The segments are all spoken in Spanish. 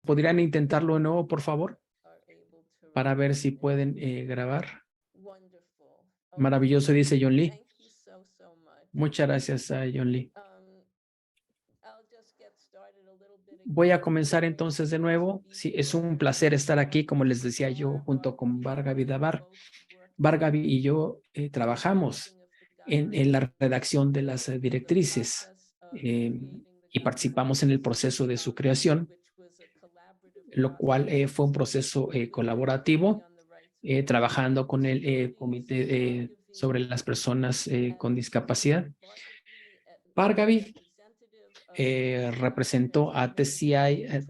¿Podrían intentarlo de nuevo, por favor? Para ver si pueden grabar. Maravilloso, dice John Lee. Muchas gracias a John Lee. Voy a comenzar entonces de nuevo. Sí, es un placer estar aquí, como les decía yo, junto con Bhargavi Davar. Bhargavi y yo trabajamos en la redacción de las directrices y participamos en el proceso de su creación, lo cual fue un proceso colaborativo, trabajando con el Comité sobre las personas con discapacidad. Bhargavi representó a TCI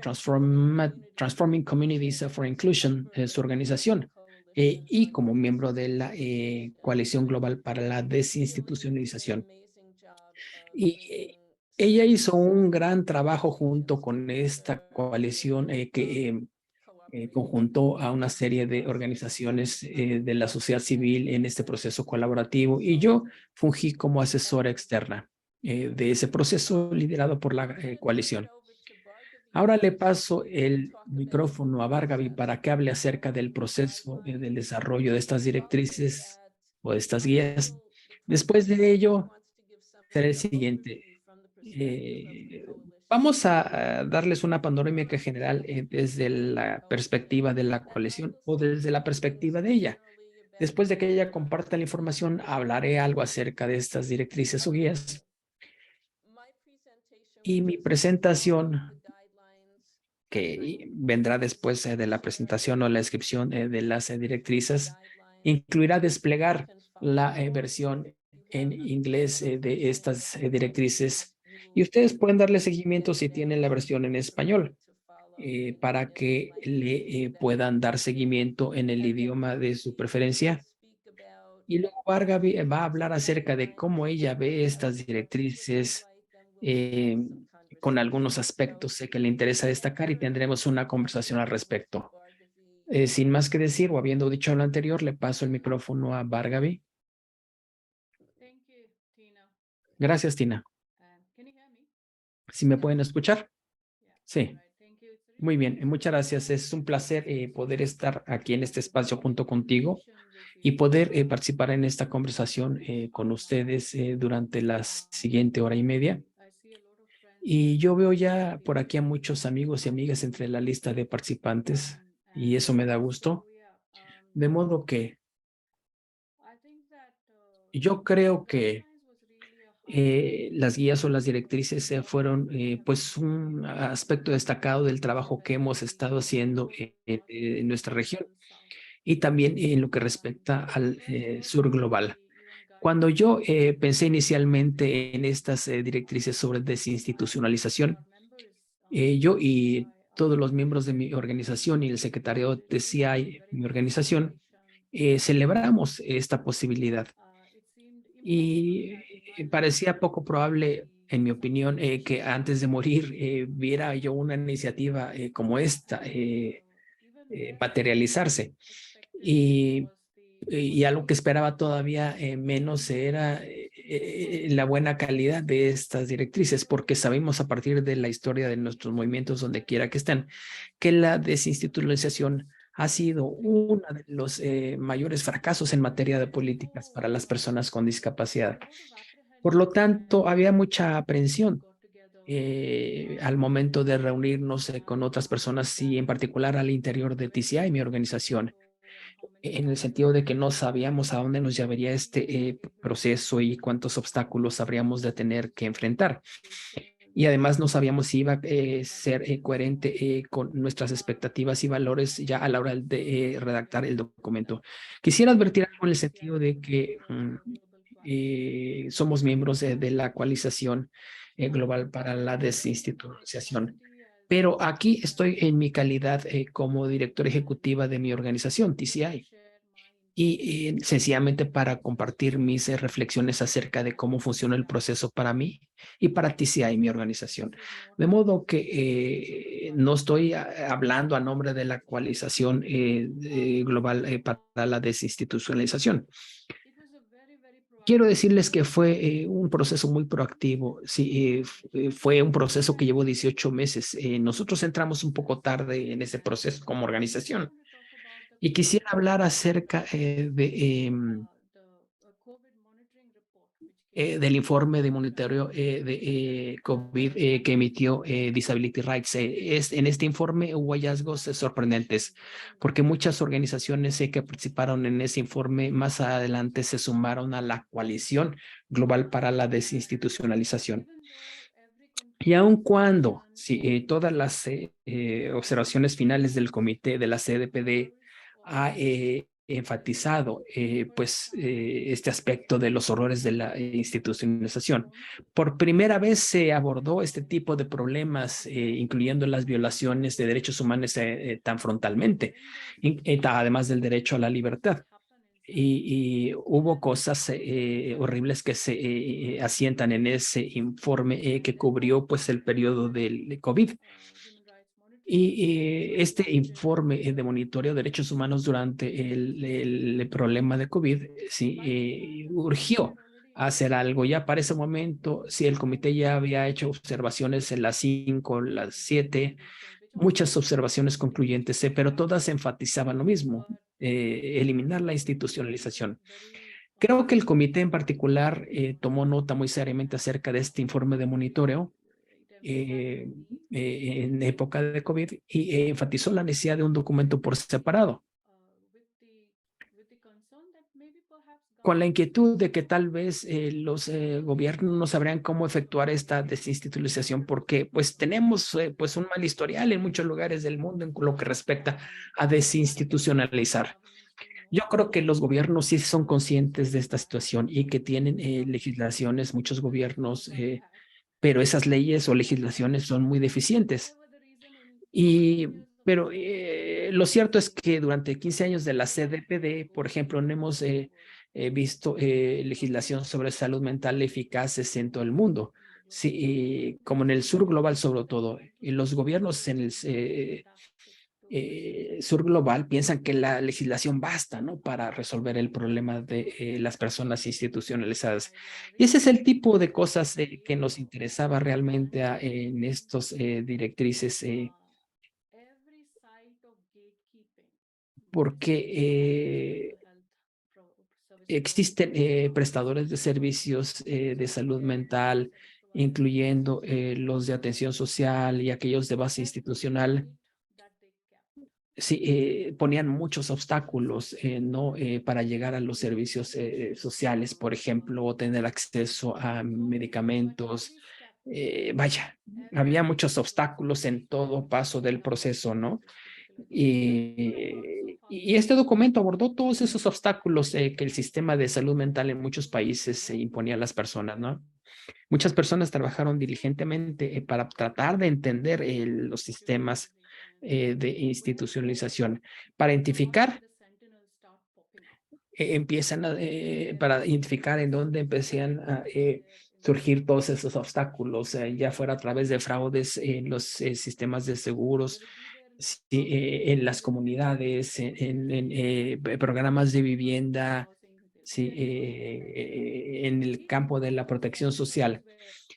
Transforming Communities for Inclusion, su organización, y como miembro de la Coalición Global para la Desinstitucionalización. Y ella hizo un gran trabajo junto con esta coalición que conjuntó a una serie de organizaciones de la sociedad civil en este proceso colaborativo, y yo fungí como asesora externa de ese proceso liderado por la coalición. Ahora le paso el micrófono a Bhargavi para que hable acerca del proceso del desarrollo de estas directrices o de estas guías. Después de ello, será el siguiente. Vamos a darles una panorámica general desde la perspectiva de la coalición o desde la perspectiva de ella. Después de que ella comparta la información, hablaré algo acerca de estas directrices o guías. Y mi presentación, que vendrá después de la presentación o la descripción de las directrices, incluirá desplegar la versión en inglés de estas directrices, y ustedes pueden darle seguimiento si tienen la versión en español para que le puedan dar seguimiento en el idioma de su preferencia. Y luego Varga va a hablar acerca de cómo ella ve estas directrices eh, con algunos aspectos que le interesa destacar, y tendremos una conversación al respecto. Sin más que decir, o habiendo dicho lo anterior, le paso el micrófono a Bhargavi. Gracias, Tina. ¿Sí me pueden escuchar? Sí. Muy bien, muchas gracias. Es un placer poder estar aquí en este espacio junto contigo y poder participar en esta conversación con ustedes durante la siguiente hora y media. Y yo veo ya por aquí a muchos amigos y amigas entre la lista de participantes, y eso me da gusto. De modo que yo creo que las guías o las directrices fueron pues un aspecto destacado del trabajo que hemos estado haciendo en nuestra región, y también en lo que respecta al sur global. Cuando yo pensé inicialmente en estas directrices sobre desinstitucionalización, yo y todos los miembros de mi organización y el secretariado de CI, mi organización, celebramos esta posibilidad. Y parecía poco probable, en mi opinión, que antes de morir viera yo una iniciativa como esta materializarse. Y, y algo que esperaba todavía menos era la buena calidad de estas directrices, porque sabemos a partir de la historia de nuestros movimientos, donde quiera que estén, que la desinstitucionalización ha sido uno de los mayores fracasos en materia de políticas para las personas con discapacidad. Por lo tanto, había mucha aprensión al momento de reunirnos con otras personas, y en particular al interior de TCI, mi organización, en el sentido de que no sabíamos a dónde nos llevaría este proceso y cuántos obstáculos habríamos de tener que enfrentar. Y además no sabíamos si iba a ser coherente con nuestras expectativas y valores ya a la hora de redactar el documento. Quisiera advertir algo en el sentido de que somos miembros de la coalización global para la desinstitucionalización. Pero aquí estoy en mi calidad como directora ejecutiva de mi organización, TCI, y sencillamente para compartir mis reflexiones acerca de cómo funciona el proceso para mí y para TCI, mi organización. De modo que no estoy hablando a nombre de la coalización global para la desinstitucionalización. quiero decirles que fue un proceso muy proactivo. Sí, fue un proceso que llevó 18 meses. Nosotros entramos un poco tarde en ese proceso como organización. Y quisiera hablar acerca del informe de monitoreo de COVID que emitió Disability Rights. En este informe hubo hallazgos sorprendentes, porque muchas organizaciones que participaron en ese informe más adelante se sumaron a la coalición global para la desinstitucionalización. Y aun cuando todas las observaciones finales del comité de la CDPD ha enfatizado este aspecto de los horrores de la institucionalización, por primera vez se abordó este tipo de problemas, incluyendo las violaciones de derechos humanos tan frontalmente, además del derecho a la libertad. Y hubo cosas horribles que se asientan en ese informe que cubrió pues el periodo del COVID. Y este informe de monitoreo de derechos humanos durante el problema de COVID, sí, urgió a hacer algo. Ya para ese momento, sí, el comité ya había hecho observaciones en las 5, las 7, muchas observaciones concluyentes, pero todas enfatizaban lo mismo, eliminar la institucionalización. Creo que el comité en particular tomó nota muy seriamente acerca de este informe de monitoreo en época de COVID y enfatizó la necesidad de un documento por separado, con la inquietud de que tal vez los gobiernos no sabrían cómo efectuar esta desinstitucionalización porque pues tenemos pues un mal historial en muchos lugares del mundo en lo que respecta a desinstitucionalizar. Yo creo que los gobiernos sí son conscientes de esta situación y que tienen legislaciones, muchos gobiernos, pero esas leyes o legislaciones son muy deficientes. Pero lo cierto es que durante 15 años de la CDPD, por ejemplo, no hemos visto legislación sobre salud mental eficaces en todo el mundo. Sí, como en el sur global sobre todo. Y los gobiernos en el sur global piensan que la legislación basta, ¿no? Para resolver el problema de las personas institucionalizadas. Y ese es el tipo de cosas que nos interesaba realmente en estos directrices. Porque existen prestadores de servicios de salud mental, incluyendo los de atención social y aquellos de base institucional, sí, ponían muchos obstáculos ¿no? Para llegar a los servicios sociales, por ejemplo, o tener acceso a medicamentos. Vaya, había muchos obstáculos en todo paso del proceso, ¿no? Y este documento abordó todos esos obstáculos que el sistema de salud mental en muchos países se imponía a las personas, ¿no? Muchas personas trabajaron diligentemente para tratar de entender los sistemas de institucionalización, para identificar, para identificar en dónde empiezan a surgir todos esos obstáculos, ya fuera a través de fraudes en los sistemas de seguros, sí, en las comunidades, programas de vivienda, sí, en el campo de la protección social.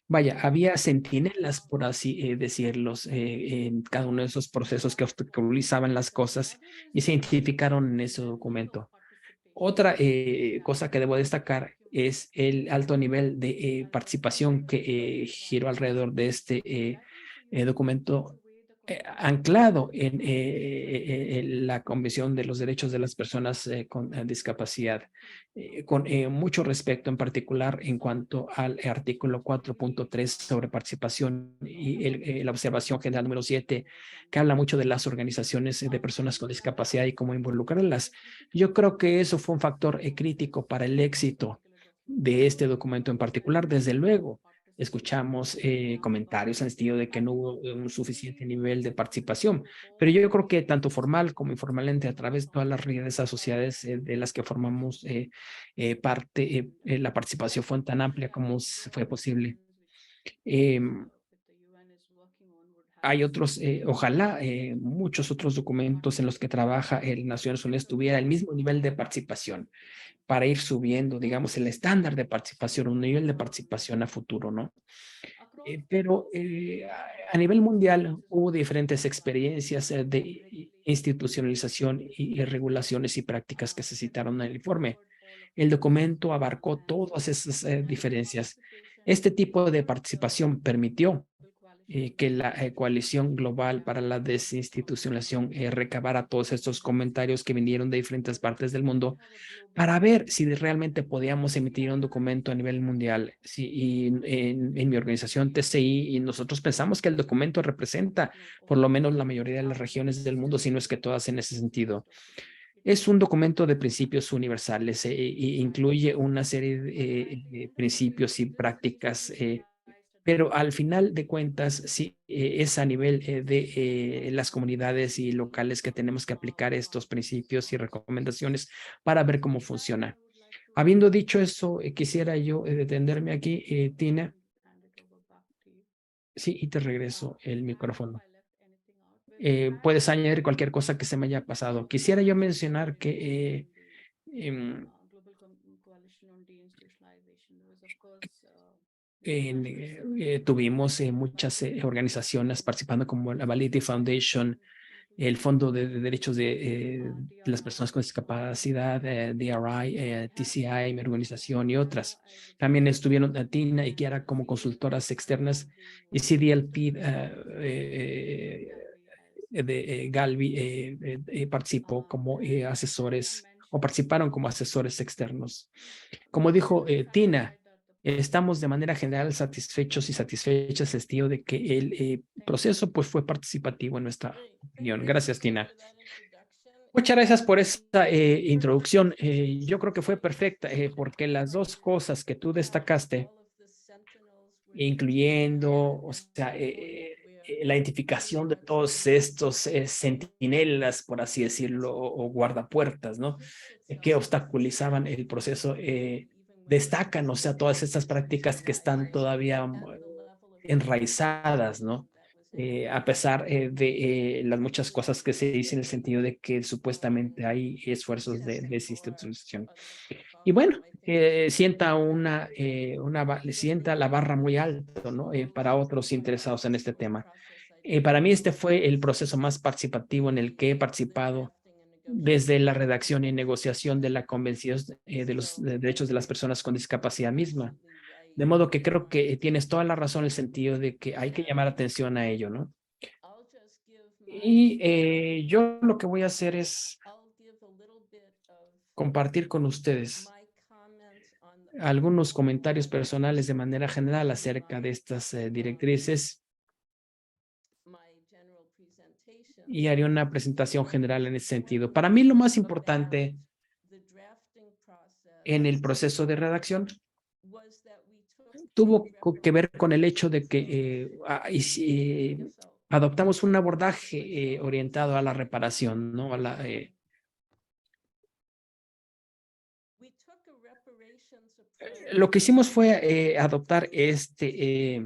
Vaya, había centinelas, por así decirlos, en cada uno de esos procesos que obstaculizaban las cosas y se identificaron en ese documento. Otra cosa que debo destacar es el alto nivel de participación que giró alrededor de este documento anclado en la Convención de los Derechos de las Personas con Discapacidad, con mucho respeto en particular en cuanto al artículo 4.3 sobre participación y la observación general número 7, que habla mucho de las organizaciones de personas con discapacidad y cómo involucrarlas. Yo creo que eso fue un factor crítico para el éxito de este documento en particular. Desde luego, escuchamos comentarios en el sentido de que no hubo un suficiente nivel de participación, pero yo creo que tanto formal como informalmente a través de todas las redes de sociedades de las que formamos parte, la participación fue tan amplia como fue posible. Eh, hay otros, ojalá muchos otros documentos en los que trabaja el Naciones Unidas tuviera el mismo nivel de participación para ir subiendo, digamos, el estándar de participación, un nivel de participación a futuro, ¿no? Pero a nivel mundial hubo diferentes experiencias de institucionalización y regulaciones y prácticas que se citaron en el informe. El documento abarcó todas esas diferencias. Este tipo de participación permitió que la coalición global para la desinstitucionalización recabara todos estos comentarios que vinieron de diferentes partes del mundo para ver si realmente podíamos emitir un documento a nivel mundial. Sí, y en mi organización TCI, y nosotros pensamos que el documento representa por lo menos la mayoría de las regiones del mundo, si no es que todas en ese sentido. Es un documento de principios universales e incluye una serie de principios y prácticas, pero al final de cuentas, sí, es a nivel de las comunidades y locales que tenemos que aplicar estos principios y recomendaciones para ver cómo funciona. Habiendo dicho eso, quisiera yo detenerme aquí, Tina. Sí, y te regreso el micrófono. Puedes añadir cualquier cosa que se me haya pasado. Quisiera yo mencionar que em, tuvimos muchas organizaciones participando como la Validity Foundation, el Fondo de Derechos de las Personas con Discapacidad, DRI, TCI, mi organización y otras. También estuvieron Tina y Kiara como consultoras externas y CDLP de Galvi participó como asesores o participaron como asesores externos. Como dijo Tina, estamos de manera general satisfechos y satisfechas estilo de que el proceso pues fue participativo en nuestra opinión. Gracias, Tina. Muchas gracias por esa introducción. Yo creo que fue perfecta porque las dos cosas que tú destacaste, incluyendo, o sea, la identificación de todos estos centinelas, por así decirlo, o guardapuertas, ¿no? Que obstaculizaban el proceso, destacan, o sea, todas estas prácticas que están todavía enraizadas, ¿no? A pesar de las muchas cosas que se dicen en el sentido de que supuestamente hay esfuerzos de desinstitucionalización. Y bueno, sienta la barra muy alto, ¿no? Para otros interesados en este tema. Para mí este fue el proceso más participativo en el que he participado desde la redacción y negociación de la Convención de los Derechos de las Personas con Discapacidad misma. De modo que creo que tienes toda la razón en el sentido de que hay que llamar atención a ello, ¿no? Y yo lo que voy a hacer es compartir con ustedes algunos comentarios personales de manera general acerca de estas directrices y haré una presentación general en ese sentido. Para mí lo más importante en el proceso de redacción tuvo que ver con el hecho de que adoptamos un abordaje orientado a la reparación, ¿no? Lo que hicimos fue adoptar este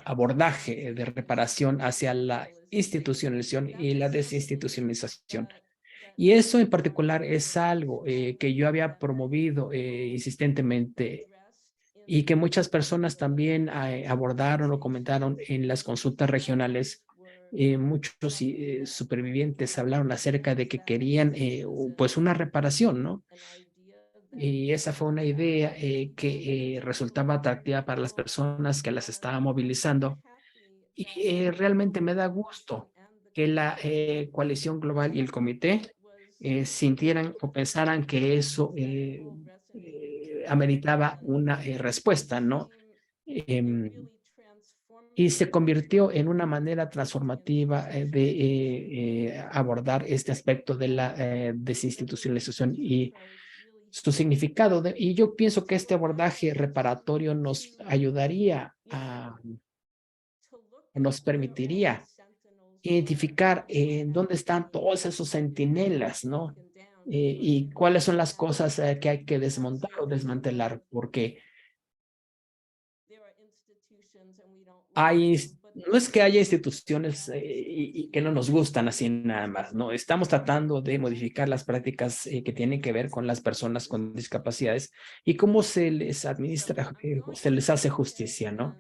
abordaje de reparación hacia la institucionalización y la desinstitucionalización. Y eso en particular es algo que yo había promovido insistentemente y que muchas personas también abordaron o comentaron en las consultas regionales. Muchos supervivientes hablaron acerca de que querían pues una reparación, ¿no? Y esa fue una idea que resultaba atractiva para las personas que las estaba movilizando. Y realmente me da gusto que la coalición global y el comité sintieran o pensaran que eso ameritaba una respuesta, ¿no? Em, y se convirtió en una manera transformativa de abordar este aspecto de la desinstitucionalización y su significado. Y yo pienso que este abordaje reparatorio nos ayudaría nos permitiría identificar dónde están todos esos centinelas, ¿no? Y cuáles son las cosas que hay que desmontar o desmantelar, porque hay no es que haya instituciones y que no nos gustan así nada más, ¿no? Estamos tratando de modificar las prácticas que tienen que ver con las personas con discapacidades y cómo se les administra, se les hace justicia, ¿no?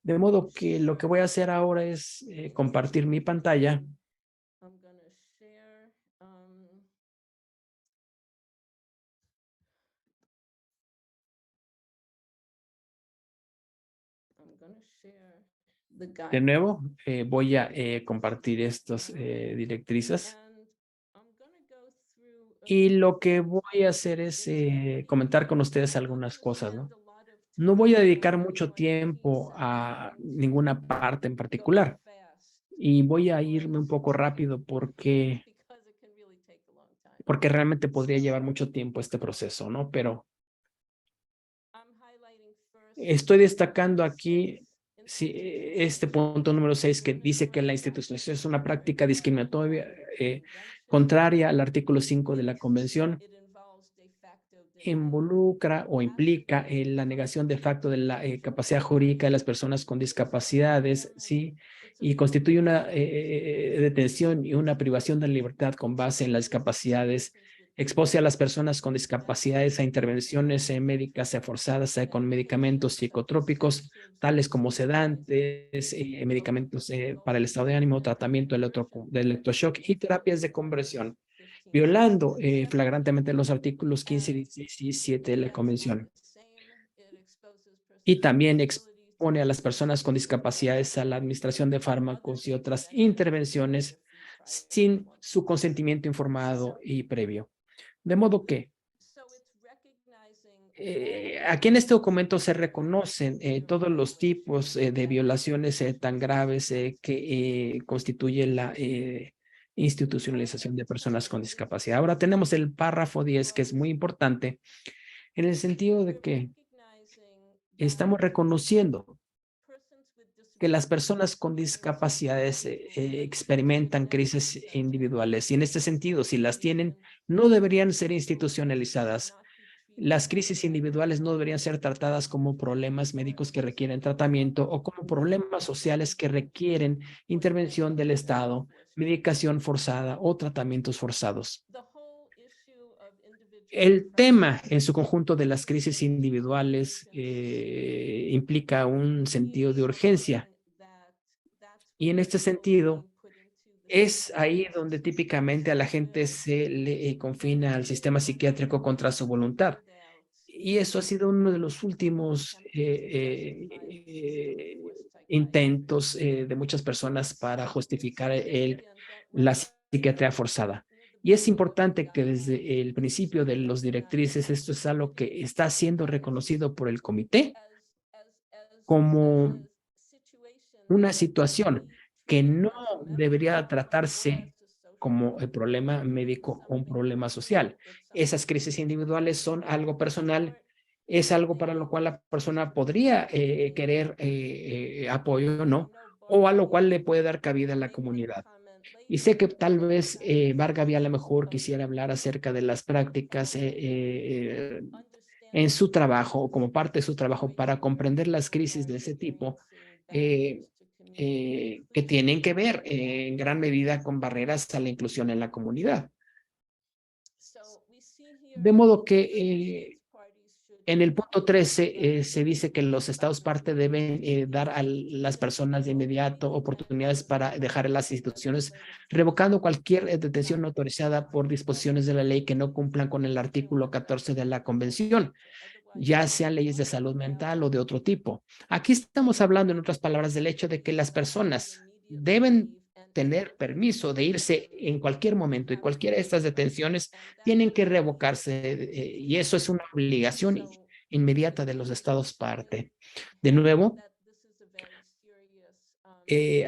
De modo que lo que voy a hacer ahora es compartir mi pantalla. De nuevo, voy a compartir estas directrices. Y lo que voy a hacer es comentar con ustedes algunas cosas, ¿no? No voy a dedicar mucho tiempo a ninguna parte en particular y voy a irme un poco rápido porque realmente podría llevar mucho tiempo este proceso, ¿no? Pero estoy destacando aquí sí, este punto número 6 que dice que la institucionalización es una práctica discriminatoria contraria al artículo 5 de la Convención, involucra o implica la negación de facto de la capacidad jurídica de las personas con discapacidades, ¿sí? Y constituye una detención y una privación de libertad con base en las discapacidades, expone a las personas con discapacidades a intervenciones médicas forzadas con medicamentos psicotrópicos, tales como sedantes, medicamentos para el estado de ánimo, tratamiento de electroshock y terapias de conversión, violando flagrantemente los artículos 15, 16 y 17 de la Convención. Y también expone a las personas con discapacidades a la administración de fármacos y otras intervenciones sin su consentimiento informado y previo. De modo que aquí en este documento se reconocen todos los tipos de violaciones tan graves que constituye la institucionalización de personas con discapacidad. Ahora tenemos el párrafo 10, que es muy importante, en el sentido de que estamos reconociendo que las personas con discapacidades experimentan crisis individuales y en este sentido, si las tienen, no deberían ser institucionalizadas. Las crisis individuales no deberían ser tratadas como problemas médicos que requieren tratamiento o como problemas sociales que requieren intervención del Estado, medicación forzada o tratamientos forzados. El tema en su conjunto de las crisis individuales implica un sentido de urgencia y en este sentido es ahí donde típicamente a la gente se le confina al sistema psiquiátrico contra su voluntad. Y eso ha sido uno de los últimos intentos de muchas personas para justificar la psiquiatría forzada. Y es importante que desde el principio de los directrices esto es algo que está siendo reconocido por el comité como una situación que no debería tratarse como el problema médico o un problema social. Esas crisis individuales son algo personal, es algo para lo cual la persona podría querer apoyo, ¿no? O a lo cual le puede dar cabida a la comunidad. Y sé que tal vez Vargas a lo mejor quisiera hablar acerca de las prácticas en su trabajo o como parte de su trabajo para comprender las crisis de ese tipo eh, que tienen que ver en gran medida con barreras a la inclusión en la comunidad. De modo que en el punto 13 se dice que los estados parte deben dar a las personas de inmediato oportunidades para dejar las instituciones, revocando cualquier detención autorizada por disposiciones de la ley que no cumplan con el artículo 14 de la Convención, ya sean leyes de salud mental o de otro tipo. Aquí estamos hablando, en otras palabras, del hecho de que las personas deben tener permiso de irse en cualquier momento y cualquiera de estas detenciones tienen que revocarse y eso es una obligación inmediata de los estados parte. De nuevo,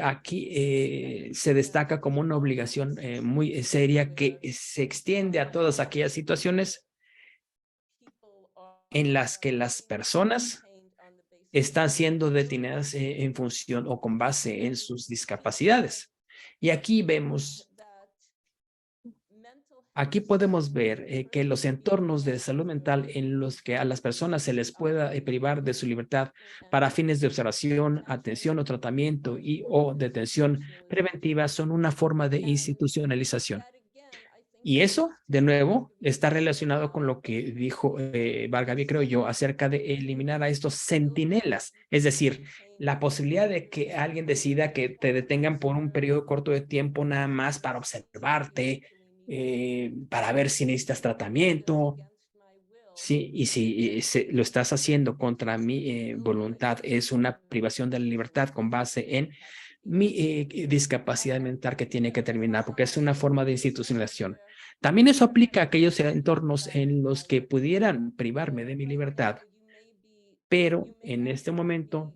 aquí se destaca como una obligación muy seria que se extiende a todas aquellas situaciones en las que las personas están siendo detenidas en función o con base en sus discapacidades. Y aquí vemos Aquí podemos ver que los entornos de salud mental en los que a las personas se les pueda privar de su libertad para fines de observación, atención o tratamiento y o detención preventiva son una forma de institucionalización. Y eso, de nuevo, está relacionado con lo que dijo Bargaví, creo yo, acerca de eliminar a estos centinelas. Es decir, la posibilidad de que alguien decida que te detengan por un periodo corto de tiempo nada más para observarte, para ver si necesitas tratamiento. Sí, y si lo estás haciendo contra mi voluntad, es una privación de la libertad con base en mi discapacidad mental que tiene que terminar, porque es una forma de institucionalización. También eso aplica a aquellos entornos en los que pudieran privarme de mi libertad, pero en este momento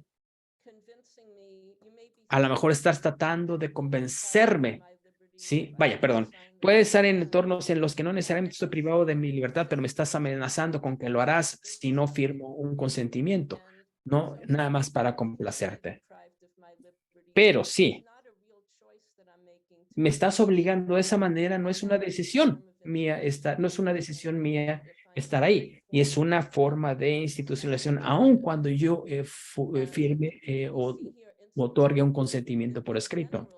a lo mejor estás tratando de convencerme, ¿sí? Vaya, perdón. Puede estar en entornos en los que no necesariamente estoy privado de mi libertad, pero me estás amenazando con que lo harás si no firmo un consentimiento, no nada más para complacerte. Pero sí, me estás obligando de esa manera, no es una decisión mía no es una decisión mía estar ahí, y es una forma de institucionalización, aun cuando yo firme o otorgue un consentimiento por escrito.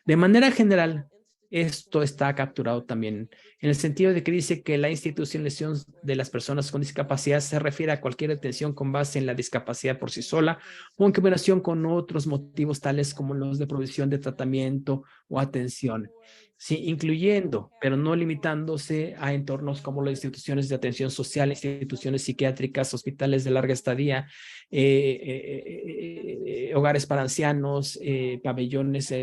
De manera general, esto está capturado también en el sentido de que dice que la institucionalización de las personas con discapacidad se refiere a cualquier detención con base en la discapacidad por sí sola o en combinación con otros motivos tales como los de provisión de tratamiento o atención. Sí, incluyendo, pero no limitándose a entornos como las instituciones de atención social, instituciones psiquiátricas, hospitales de larga estadía, hogares para ancianos, pabellones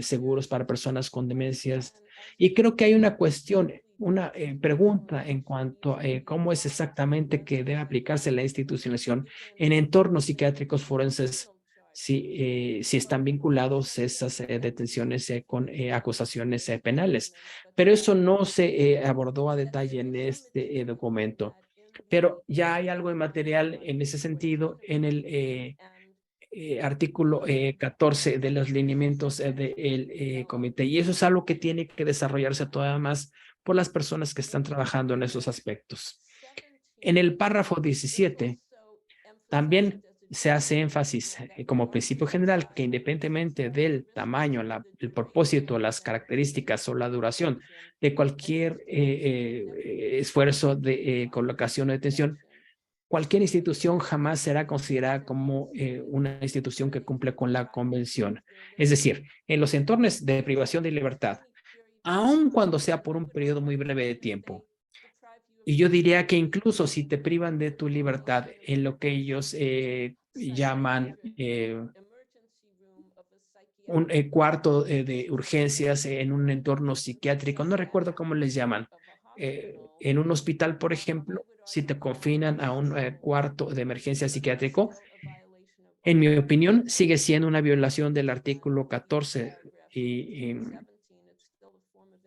seguros para personas con demencias. Y creo que hay una cuestión, una pregunta en cuanto a cómo es exactamente que debe aplicarse la institucionalización en entornos psiquiátricos forenses si están vinculados esas detenciones con acusaciones penales. Pero eso no se abordó a detalle en este documento. Pero ya hay algo de material en ese sentido en el artículo 14 de los lineamientos del comité. Y eso es algo que tiene que desarrollarse todavía más por las personas que están trabajando en esos aspectos. En el párrafo 17, también se hace énfasis como principio general que independientemente del tamaño, el propósito, las características o la duración de cualquier esfuerzo de colocación o detención, cualquier institución jamás será considerada como una institución que cumple con la convención. Es decir, en los entornos de privación de libertad, aun cuando sea por un periodo muy breve de tiempo, y yo diría que incluso si te privan de tu libertad en lo que ellos llaman un cuarto de urgencias en un entorno psiquiátrico, no recuerdo cómo les llaman, en un hospital, por ejemplo, si te confinan a un cuarto de emergencia psiquiátrico, en mi opinión, sigue siendo una violación del artículo 14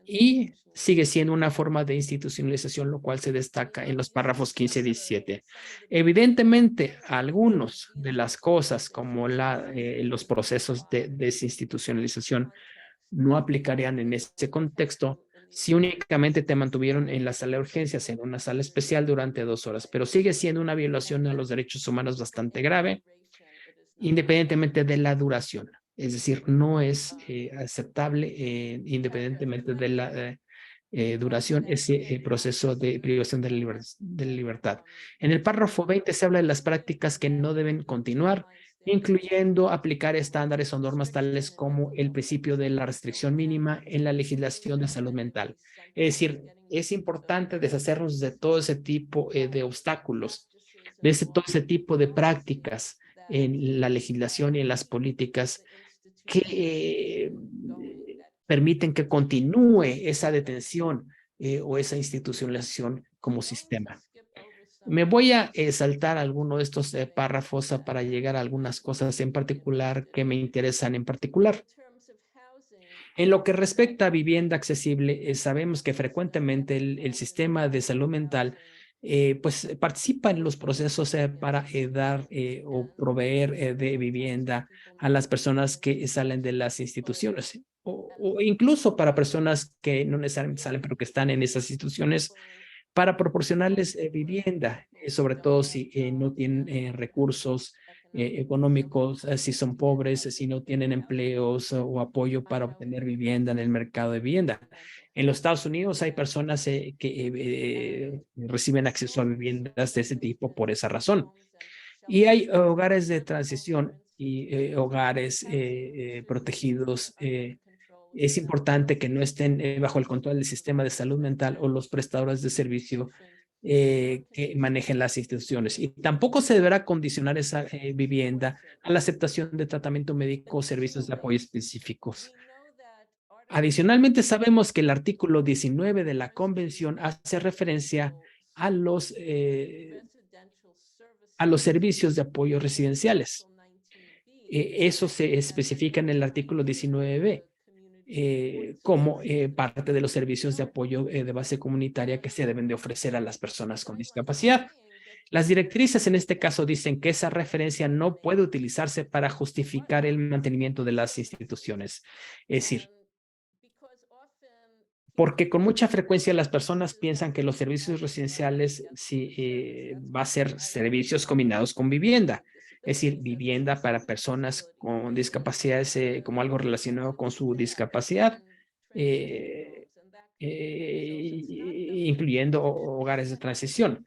y sigue siendo una forma de institucionalización, lo cual se destaca en los párrafos 15 y 17. Evidentemente, algunos de las cosas como los procesos de desinstitucionalización no aplicarían en ese contexto si únicamente te mantuvieron en la sala de urgencias, en una sala especial durante 2 horas, pero sigue siendo una violación a los derechos humanos bastante grave, independientemente de la duración. Es decir, no es aceptable, independientemente de la duración, ese proceso de privación de la libertad. En el párrafo 20 se habla de las prácticas que no deben continuar, incluyendo aplicar estándares o normas tales como el principio de la restricción mínima en la legislación de salud mental. Es decir, es importante deshacernos de todo ese tipo de obstáculos, todo ese tipo de prácticas en la legislación y en las políticas que permiten que continúe esa detención o esa institucionalización como sistema. Me voy a saltar alguno de estos párrafos para llegar a algunas cosas en particular que me interesan en particular. En lo que respecta a vivienda accesible, sabemos que frecuentemente el sistema de salud mental pues participa en los procesos para dar o proveer de vivienda a las personas que salen de las instituciones. o incluso para personas que no necesariamente salen, pero que están en esas instituciones, para proporcionarles vivienda, sobre todo si no tienen recursos económicos, si son pobres, si no tienen empleos o apoyo para obtener vivienda en el mercado de vivienda. En los Estados Unidos hay personas reciben acceso a viviendas de ese tipo por esa razón. Y hay hogares de transición y hogares protegidos. Es importante que no estén bajo el control del sistema de salud mental o los prestadores de servicio que manejen las instituciones. Y tampoco se deberá condicionar esa vivienda a la aceptación de tratamiento médico o servicios de apoyo específicos. Adicionalmente, sabemos que el artículo 19 de la Convención hace referencia a a los servicios de apoyo residenciales. Eso se especifica en el artículo 19b como parte de los servicios de apoyo de base comunitaria que se deben de ofrecer a las personas con discapacidad. Las directrices en este caso dicen que esa referencia no puede utilizarse para justificar el mantenimiento de las instituciones. Es decir, porque con mucha frecuencia las personas piensan que los servicios residenciales sí, va a ser servicios combinados con vivienda. Es decir, vivienda para personas con discapacidades como algo relacionado con su discapacidad, eh, incluyendo hogares de transición.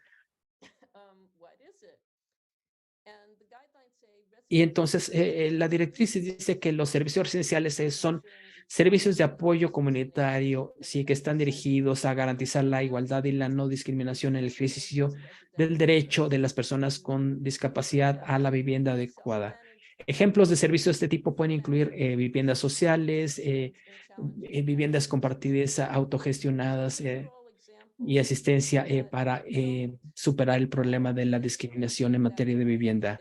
Y entonces la directriz dice que los servicios residenciales son servicios de apoyo comunitario, sí, que están dirigidos a garantizar la igualdad y la no discriminación en el ejercicio del derecho de las personas con discapacidad a la vivienda adecuada. Ejemplos de servicios de este tipo pueden incluir viviendas sociales, viviendas compartidas autogestionadas y asistencia para superar el problema de la discriminación en materia de vivienda.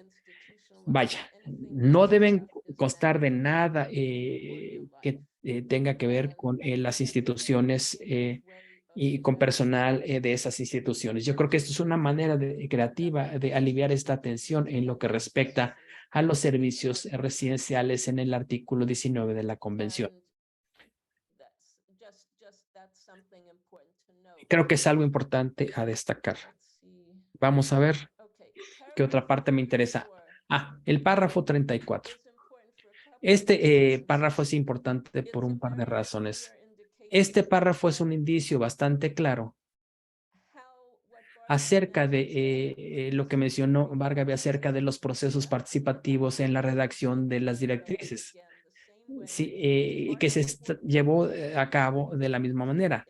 Vaya, no deben costar de nada que tenga que ver con las instituciones y con personal de esas instituciones. Yo creo que esto es una manera creativa de aliviar esta tensión en lo que respecta a los servicios residenciales en el artículo 19 de la Convención. Creo que es algo importante a destacar. Vamos a ver qué otra parte me interesa. El párrafo 34. Este párrafo es importante por un par de razones. Este párrafo es un indicio bastante claro acerca de lo que mencionó Vargas acerca de los procesos participativos en la redacción de las directrices, sí, que se llevó a cabo de la misma manera.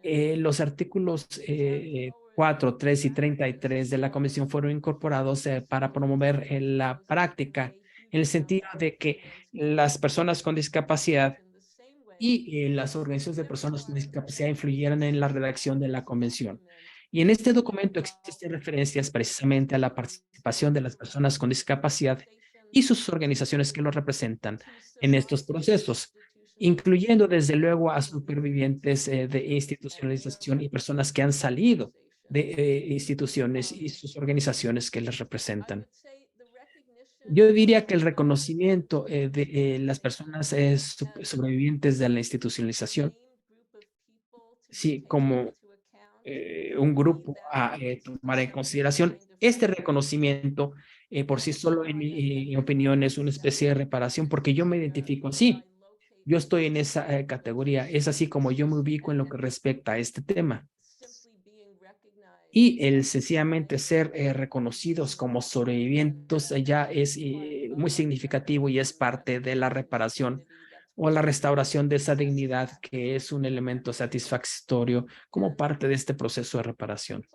Los artículos 4, 3 y 33 de la Convención fueron incorporados para promover la práctica en el sentido de que las personas con discapacidad y las organizaciones de personas con discapacidad influyeran en la redacción de la Convención. Y en este documento existen referencias precisamente a la participación de las personas con discapacidad y sus organizaciones que los representan en estos procesos, incluyendo desde luego a supervivientes de institucionalización y personas que han salido de instituciones y sus organizaciones que les representan. Yo diría que el reconocimiento de las personas sobrevivientes de la institucionalización, sí, como un grupo a tomar en consideración, este reconocimiento por sí solo, en mi opinión, es una especie de reparación, porque yo me identifico así. Yo estoy en esa categoría. Es así como yo me ubico en lo que respecta a este tema. Y el sencillamente ser reconocidos como sobrevivientes ya es muy significativo y es parte de la reparación o la restauración de esa dignidad que es un elemento satisfactorio como parte de este proceso de reparación.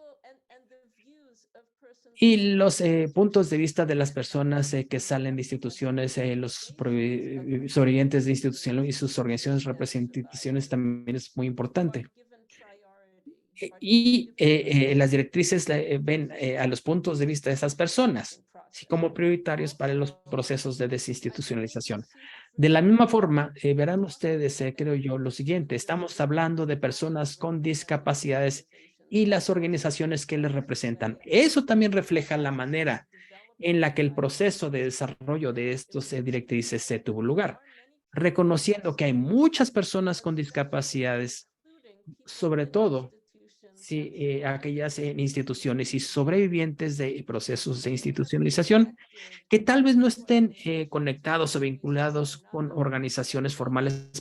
Y los puntos de vista de las personas que salen de instituciones, los sobrevivientes de instituciones y sus organizaciones representaciones también es muy importante. Y las directrices ven a los puntos de vista de esas personas, así como prioritarios para los procesos de desinstitucionalización. De la misma forma, verán ustedes, creo yo, lo siguiente, estamos hablando de personas con discapacidades y las organizaciones que les representan. Eso también refleja la manera en la que el proceso de desarrollo de estos directrices se tuvo lugar. reconociendo que hay muchas personas con discapacidades, sobre todo si aquellas en instituciones y sobrevivientes de procesos de institucionalización que tal vez no estén conectados o vinculados con organizaciones formales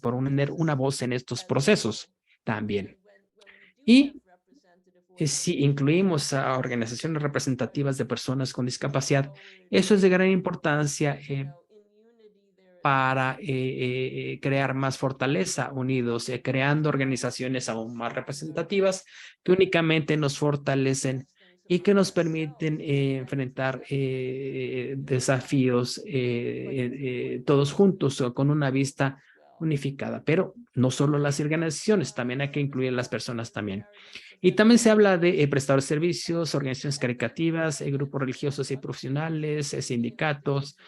por tener una voz en estos procesos también. Y si incluimos a organizaciones representativas de personas con discapacidad, eso es de gran importancia para crear más fortaleza unidos, creando organizaciones aún más representativas que únicamente nos fortalecen y que nos permiten enfrentar desafíos todos juntos o con una vista unificada. Pero no solo las organizaciones, también hay que incluir a las personas también. Y también se habla de prestadores de servicios, organizaciones caritativas, grupos religiosos y profesionales, sindicatos,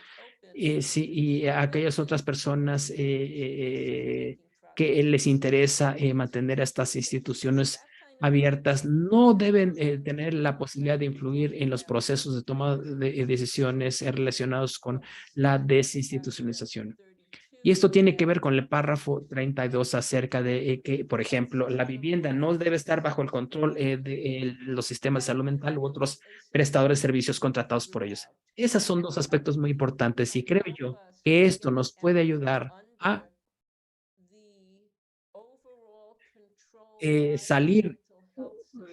sí, y a aquellas otras personas que les interesa mantener a estas instituciones abiertas, no deben tener la posibilidad de influir en los procesos de toma de decisiones relacionados con la desinstitucionalización. Y esto tiene que ver con el párrafo 32 acerca de que, por ejemplo, la vivienda no debe estar bajo el control de los sistemas de salud mental u otros prestadores de servicios contratados por ellos. Esos son dos aspectos muy importantes y creo yo que esto nos puede ayudar a salir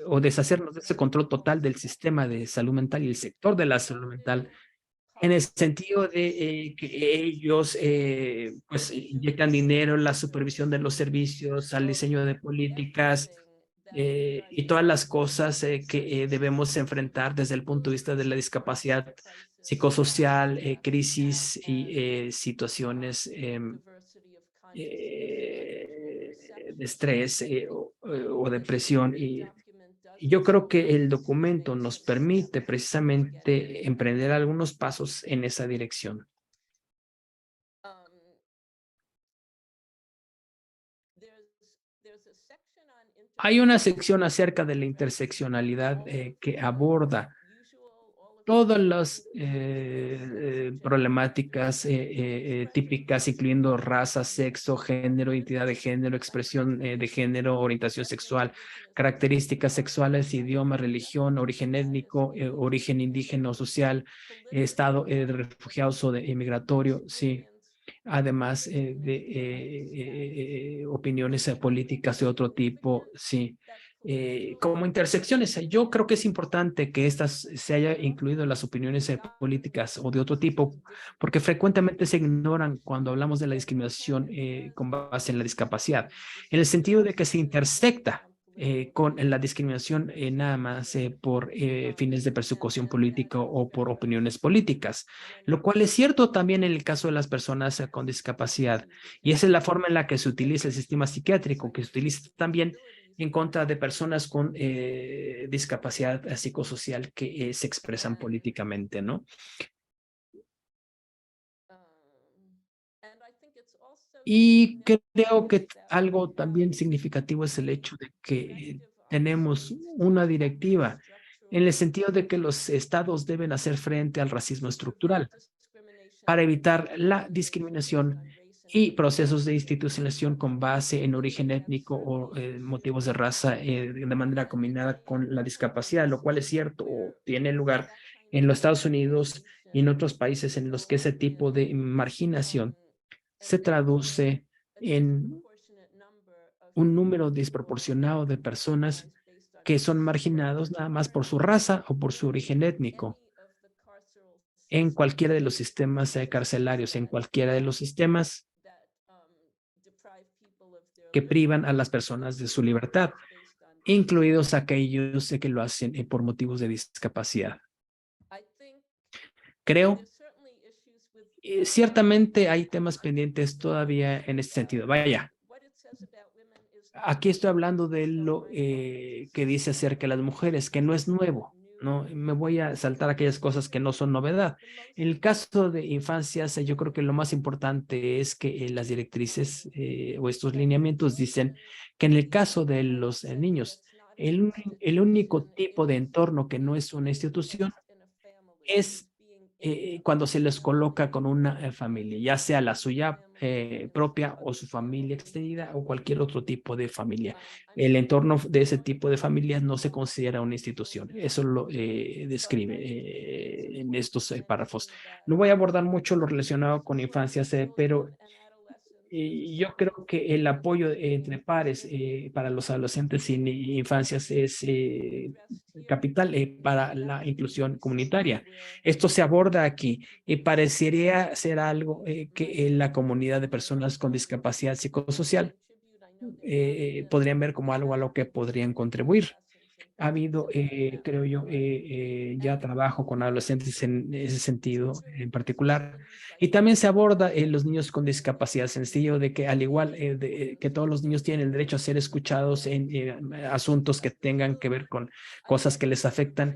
o deshacernos de ese control total del sistema de salud mental y el sector de la salud mental en el sentido de que ellos pues inyectan dinero en la supervisión de los servicios, al diseño de políticas y todas las cosas que debemos enfrentar desde el punto de vista de la discapacidad psicosocial, crisis y situaciones de estrés o depresión. Y yo creo que el documento nos permite precisamente emprender algunos pasos en esa dirección. Hay una sección acerca de la interseccionalidad que aborda todas las problemáticas típicas, incluyendo raza, sexo, género, identidad de género, expresión de género, orientación sexual, características sexuales, idioma, religión, origen étnico, origen indígena o social, estado de refugiados o de inmigratorio, sí. Además de opiniones políticas de otro tipo, sí. Como intersecciones, yo creo que es importante que estas se haya incluido en las opiniones políticas o de otro tipo, porque frecuentemente se ignoran cuando hablamos de la discriminación con base en la discapacidad, en el sentido de que se intersecta con la discriminación nada más por fines de persecución política o por opiniones políticas, lo cual es cierto también en el caso de las personas con discapacidad. Y esa es la forma en la que se utiliza el sistema psiquiátrico, que se utiliza también en contra de personas con discapacidad psicosocial que se expresan políticamente, ¿no? Y creo que algo también significativo es el hecho de que tenemos una directiva en el sentido de que los estados deben hacer frente al racismo estructural para evitar la discriminación y procesos de institucionalización con base en origen étnico o motivos de raza de manera combinada con la discapacidad, lo cual es cierto o tiene lugar en los Estados Unidos y en otros países en los que ese tipo de marginación se traduce en un número desproporcionado de personas que son marginados nada más por su raza o por su origen étnico en cualquiera de los sistemas carcelarios, en cualquiera de los sistemas que privan a las personas de su libertad, incluidos aquellos que lo hacen por motivos de discapacidad. Creo, ciertamente hay temas pendientes todavía en este sentido. Vaya, aquí estoy hablando de lo que dice acerca de las mujeres, que no es nuevo, ¿no? Me voy a saltar aquellas cosas que no son novedad. En el caso de infancias, yo creo que lo más importante es que las directrices o estos lineamientos dicen que en el caso de los niños, el único tipo de entorno que no es una institución es cuando se les coloca con una familia, ya sea la suya propia o su familia extendida o cualquier otro tipo de familia. El entorno de ese tipo de familias no se considera una institución. Eso lo describe en estos párrafos. No voy a abordar mucho lo relacionado con infancias, pero yo creo que el apoyo entre pares para los adolescentes y infancias es capital para la inclusión comunitaria. Esto se aborda aquí y parecería ser algo que en la comunidad de personas con discapacidad psicosocial podrían ver como algo a lo que podrían contribuir. Ha habido, creo yo, ya trabajo con adolescentes en ese sentido en particular. Y también se aborda los niños con discapacidad, sencillo de que al igual que todos los niños tienen el derecho a ser escuchados en asuntos que tengan que ver con cosas que les afectan.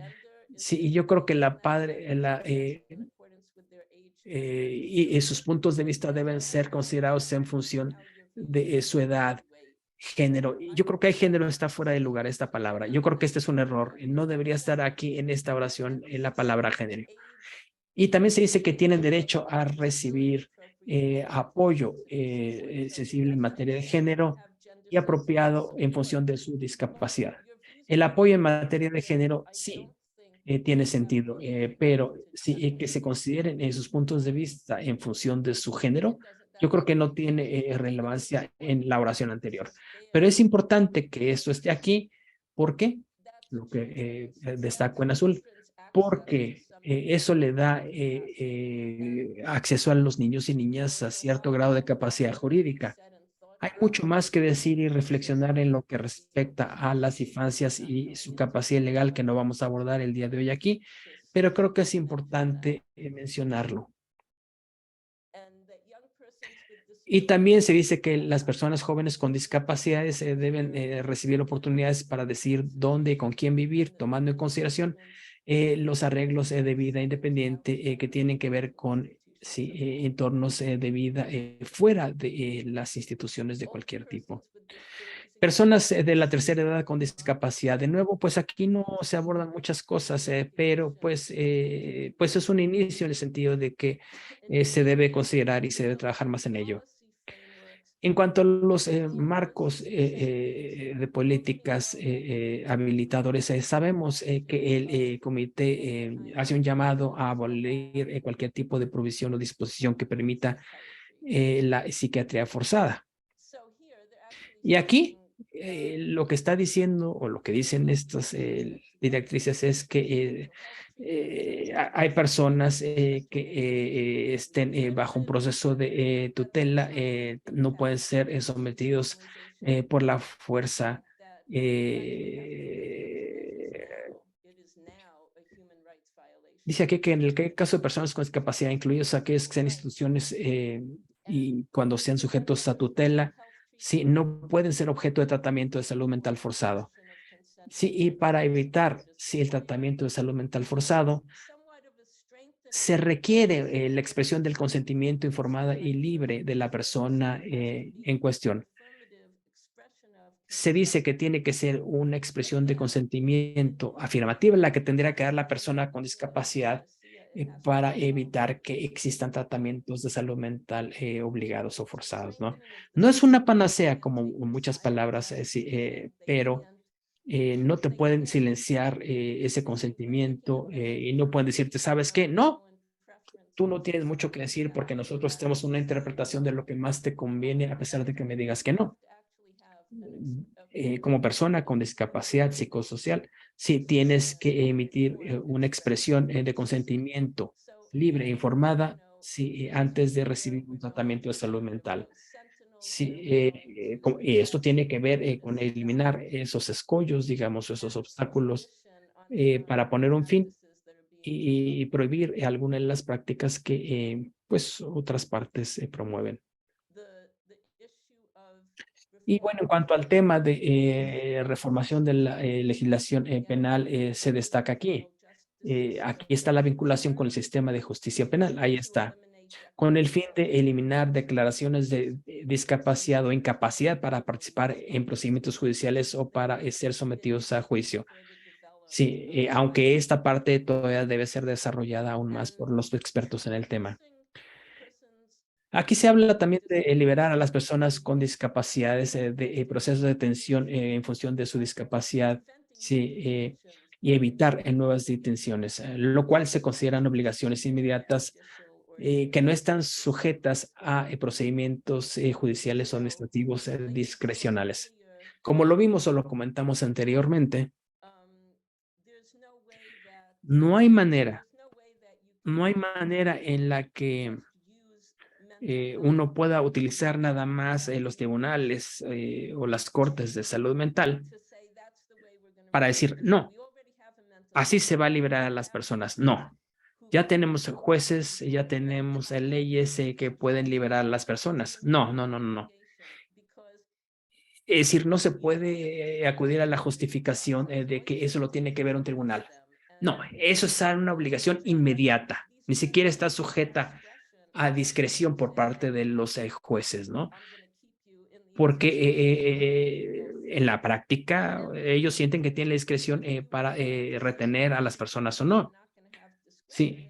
Sí, y yo creo que la padre, y sus puntos de vista deben ser considerados en función de su edad, género. Yo creo que hay género está fuera de lugar esta palabra. Yo creo que este es un error. No debería estar aquí en esta oración en la palabra género. Y también se dice que tienen derecho a recibir apoyo accesible en materia de género y apropiado en función de su discapacidad. El apoyo en materia de género sí tiene sentido, pero sí que se consideren sus puntos de vista en función de su género, yo creo que no tiene relevancia en la oración anterior. Pero es importante que esto esté aquí porque lo que destaco en azul, porque eso le da acceso a los niños y niñas a cierto grado de capacidad jurídica. Hay mucho más que decir y reflexionar en lo que respecta a las infancias y su capacidad legal que no vamos a abordar el día de hoy aquí, pero creo que es importante mencionarlo. Y también se dice que las personas jóvenes con discapacidades deben recibir oportunidades para decidir dónde y con quién vivir, tomando en consideración los arreglos de vida independiente que tienen que ver con sí, entornos de vida fuera de las instituciones de cualquier tipo. Personas de la tercera edad con discapacidad. De nuevo, pues aquí no se abordan muchas cosas, pero pues es un inicio en el sentido de que se debe considerar y se debe trabajar más en ello. En cuanto a los marcos de políticas habilitadores, sabemos que el comité hace un llamado a abolir cualquier tipo de provisión o disposición que permita la psiquiatría forzada. Y aquí lo que está diciendo o lo que dicen estas directrices es que hay personas que estén bajo un proceso de tutela, no pueden ser sometidos por la fuerza. Dice aquí que en el caso de personas con discapacidad, incluidos aquellos que sean instituciones y cuando sean sujetos a tutela, sí, no pueden ser objeto de tratamiento de salud mental forzado. Sí, y para evitar sí, el tratamiento de salud mental forzado, se requiere la expresión del consentimiento informada y libre de la persona en cuestión. Se dice que tiene que ser una expresión de consentimiento afirmativa, la que tendría que dar la persona con discapacidad para evitar que existan tratamientos de salud mental obligados o forzados, ¿no? No es una panacea como muchas palabras, sí, pero no te pueden silenciar ese consentimiento y no pueden decirte, ¿sabes qué? No, tú no tienes mucho que decir porque nosotros tenemos una interpretación de lo que más te conviene a pesar de que me digas que no. Como persona con discapacidad psicosocial, sí tienes que emitir una expresión de consentimiento libre e informada sí, antes de recibir un tratamiento de salud mental. Sí, y esto tiene que ver con eliminar esos escollos, digamos, esos obstáculos para poner un fin y prohibir algunas de las prácticas que pues otras partes promueven. Y bueno, en cuanto al tema de reformación de la legislación penal, se destaca aquí. Aquí está la vinculación con el sistema de justicia penal. Ahí está. Con el fin de eliminar declaraciones de discapacidad o incapacidad para participar en procedimientos judiciales o para ser sometidos a juicio. Sí, aunque esta parte todavía debe ser desarrollada aún más por los expertos en el tema. Aquí se habla también de liberar a las personas con discapacidades de procesos de detención en función de su discapacidad, sí, y evitar nuevas detenciones, lo cual se consideran obligaciones inmediatas que no están sujetas a procedimientos judiciales o administrativos discrecionales. Como lo vimos o lo comentamos anteriormente, no hay manera, no hay manera en la que uno pueda utilizar nada más los tribunales o las cortes de salud mental para decir, no, así se va a liberar a las personas. No, ya tenemos jueces, ya tenemos leyes que pueden liberar a las personas. No, no, no, no, no. Es decir, no se puede acudir a la justificación de que eso lo tiene que ver un tribunal. No, eso es una obligación inmediata. Ni siquiera está sujeta a discreción por parte de los jueces, ¿no? Porque en la práctica ellos sienten que tienen la discreción para retener a las personas o no. Sí.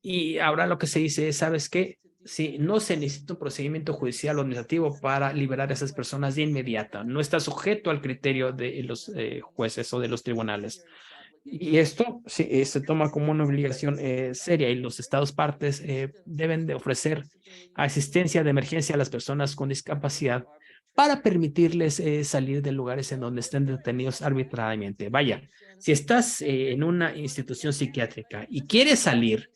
Y ahora lo que se dice es, ¿sabes qué? Sí, no se necesita un procedimiento judicial o administrativo para liberar a esas personas de inmediato. No está sujeto al criterio de los jueces o de los tribunales. Y esto sí, se toma como una obligación seria y los estados partes deben de ofrecer asistencia de emergencia a las personas con discapacidad para permitirles salir de lugares en donde estén detenidos arbitrariamente. Vaya, si estás en una institución psiquiátrica y quieres salir,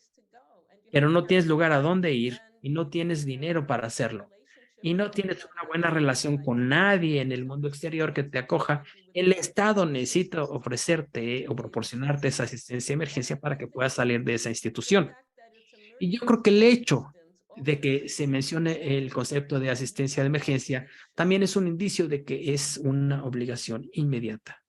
pero no tienes lugar a dónde ir y no tienes dinero para hacerlo y no tienes una buena relación con nadie en el mundo exterior que te acoja, el Estado necesita ofrecerte o proporcionarte esa asistencia de emergencia para que puedas salir de esa institución. Y yo creo que el hecho de que se mencione el concepto de asistencia de emergencia también es un indicio de que es una obligación inmediata.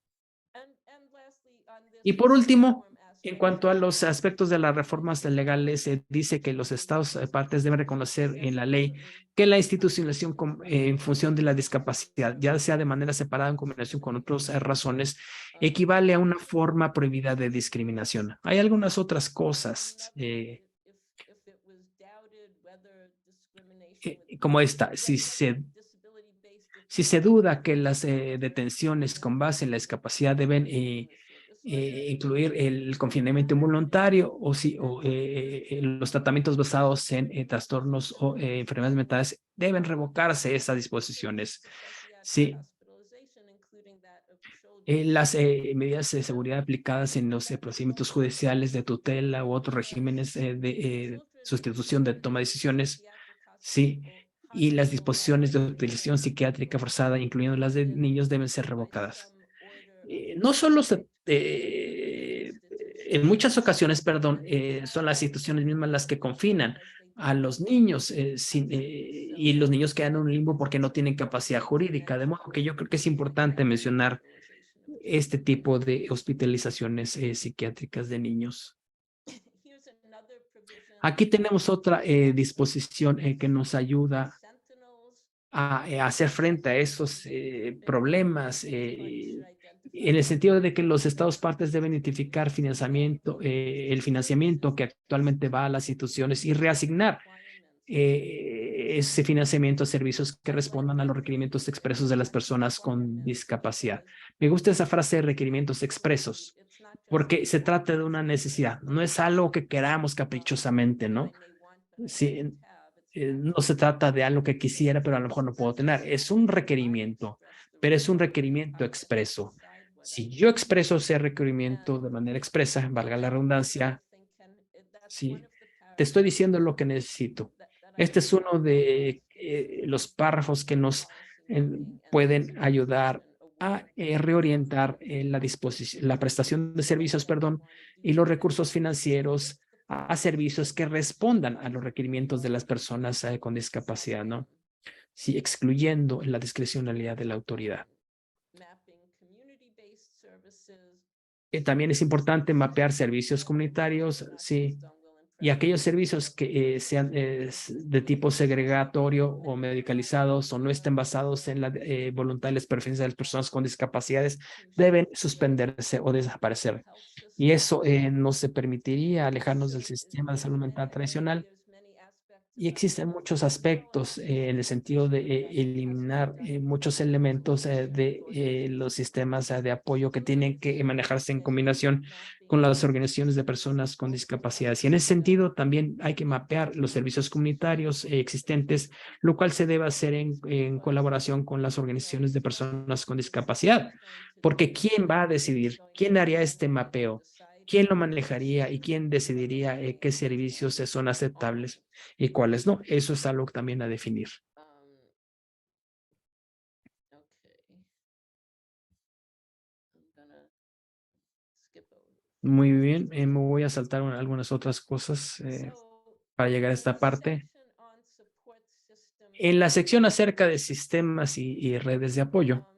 Y por último, en cuanto a los aspectos de las reformas legales, se dice que los estados partes deben reconocer en la ley que la institucionalización en función de la discapacidad, ya sea de manera separada en combinación con otras razones, equivale a una forma prohibida de discriminación. Hay algunas otras cosas como esta. Si se duda que las detenciones con base en la discapacidad deben incluir el confinamiento involuntario o si los tratamientos basados en trastornos o enfermedades mentales deben revocarse esas disposiciones. Sí. Las medidas de seguridad aplicadas en los procedimientos judiciales de tutela u otros regímenes de sustitución de toma de decisiones, sí, y las disposiciones de utilización psiquiátrica forzada, incluyendo las de niños, deben ser revocadas. No solo en muchas ocasiones, perdón, son las instituciones mismas las que confinan a los niños y los niños quedan en un limbo porque no tienen capacidad jurídica. De modo que yo creo que es importante mencionar este tipo de hospitalizaciones psiquiátricas de niños. Aquí tenemos otra disposición que nos ayuda a hacer frente a esos problemas en el sentido de que los estados partes deben identificar el financiamiento que actualmente va a las instituciones y reasignar ese financiamiento a servicios que respondan a los requerimientos expresos de las personas con discapacidad. Me gusta esa frase de requerimientos expresos, porque se trata de una necesidad, no es algo que queramos caprichosamente, ¿no? Sí, no se trata de algo que quisiera, pero a lo mejor no puedo tener. Es un requerimiento, pero es un requerimiento expreso. Si yo expreso ese requerimiento de manera expresa, valga la redundancia, sí, te estoy diciendo lo que necesito. Este es uno de los párrafos que nos pueden ayudar a reorientar la prestación de servicios, perdón, y los recursos financieros a servicios que respondan a los requerimientos de las personas con discapacidad, ¿no? Sí, excluyendo la discrecionalidad de la autoridad. También es importante mapear servicios comunitarios, sí, Y aquellos servicios que sean de tipo segregatorio o medicalizados o no estén basados en la voluntad y las preferencias de las personas con discapacidades deben suspenderse o desaparecer. Y eso no se permitiría alejarnos del sistema de salud mental tradicional. Y existen muchos aspectos en el sentido de eliminar muchos elementos de los sistemas de apoyo que tienen que manejarse en combinación con las organizaciones de personas con discapacidades. Y en ese sentido también hay que mapear los servicios comunitarios existentes, lo cual se debe hacer en colaboración con las organizaciones de personas con discapacidad. Porque ¿quién va a decidir? ¿Quién haría este mapeo? ¿Quién lo manejaría y quién decidiría qué servicios son aceptables y cuáles no? Eso es algo también a definir. Muy bien, me voy a saltar algunas otras cosas para llegar a esta parte. En la sección acerca de sistemas y redes de apoyo,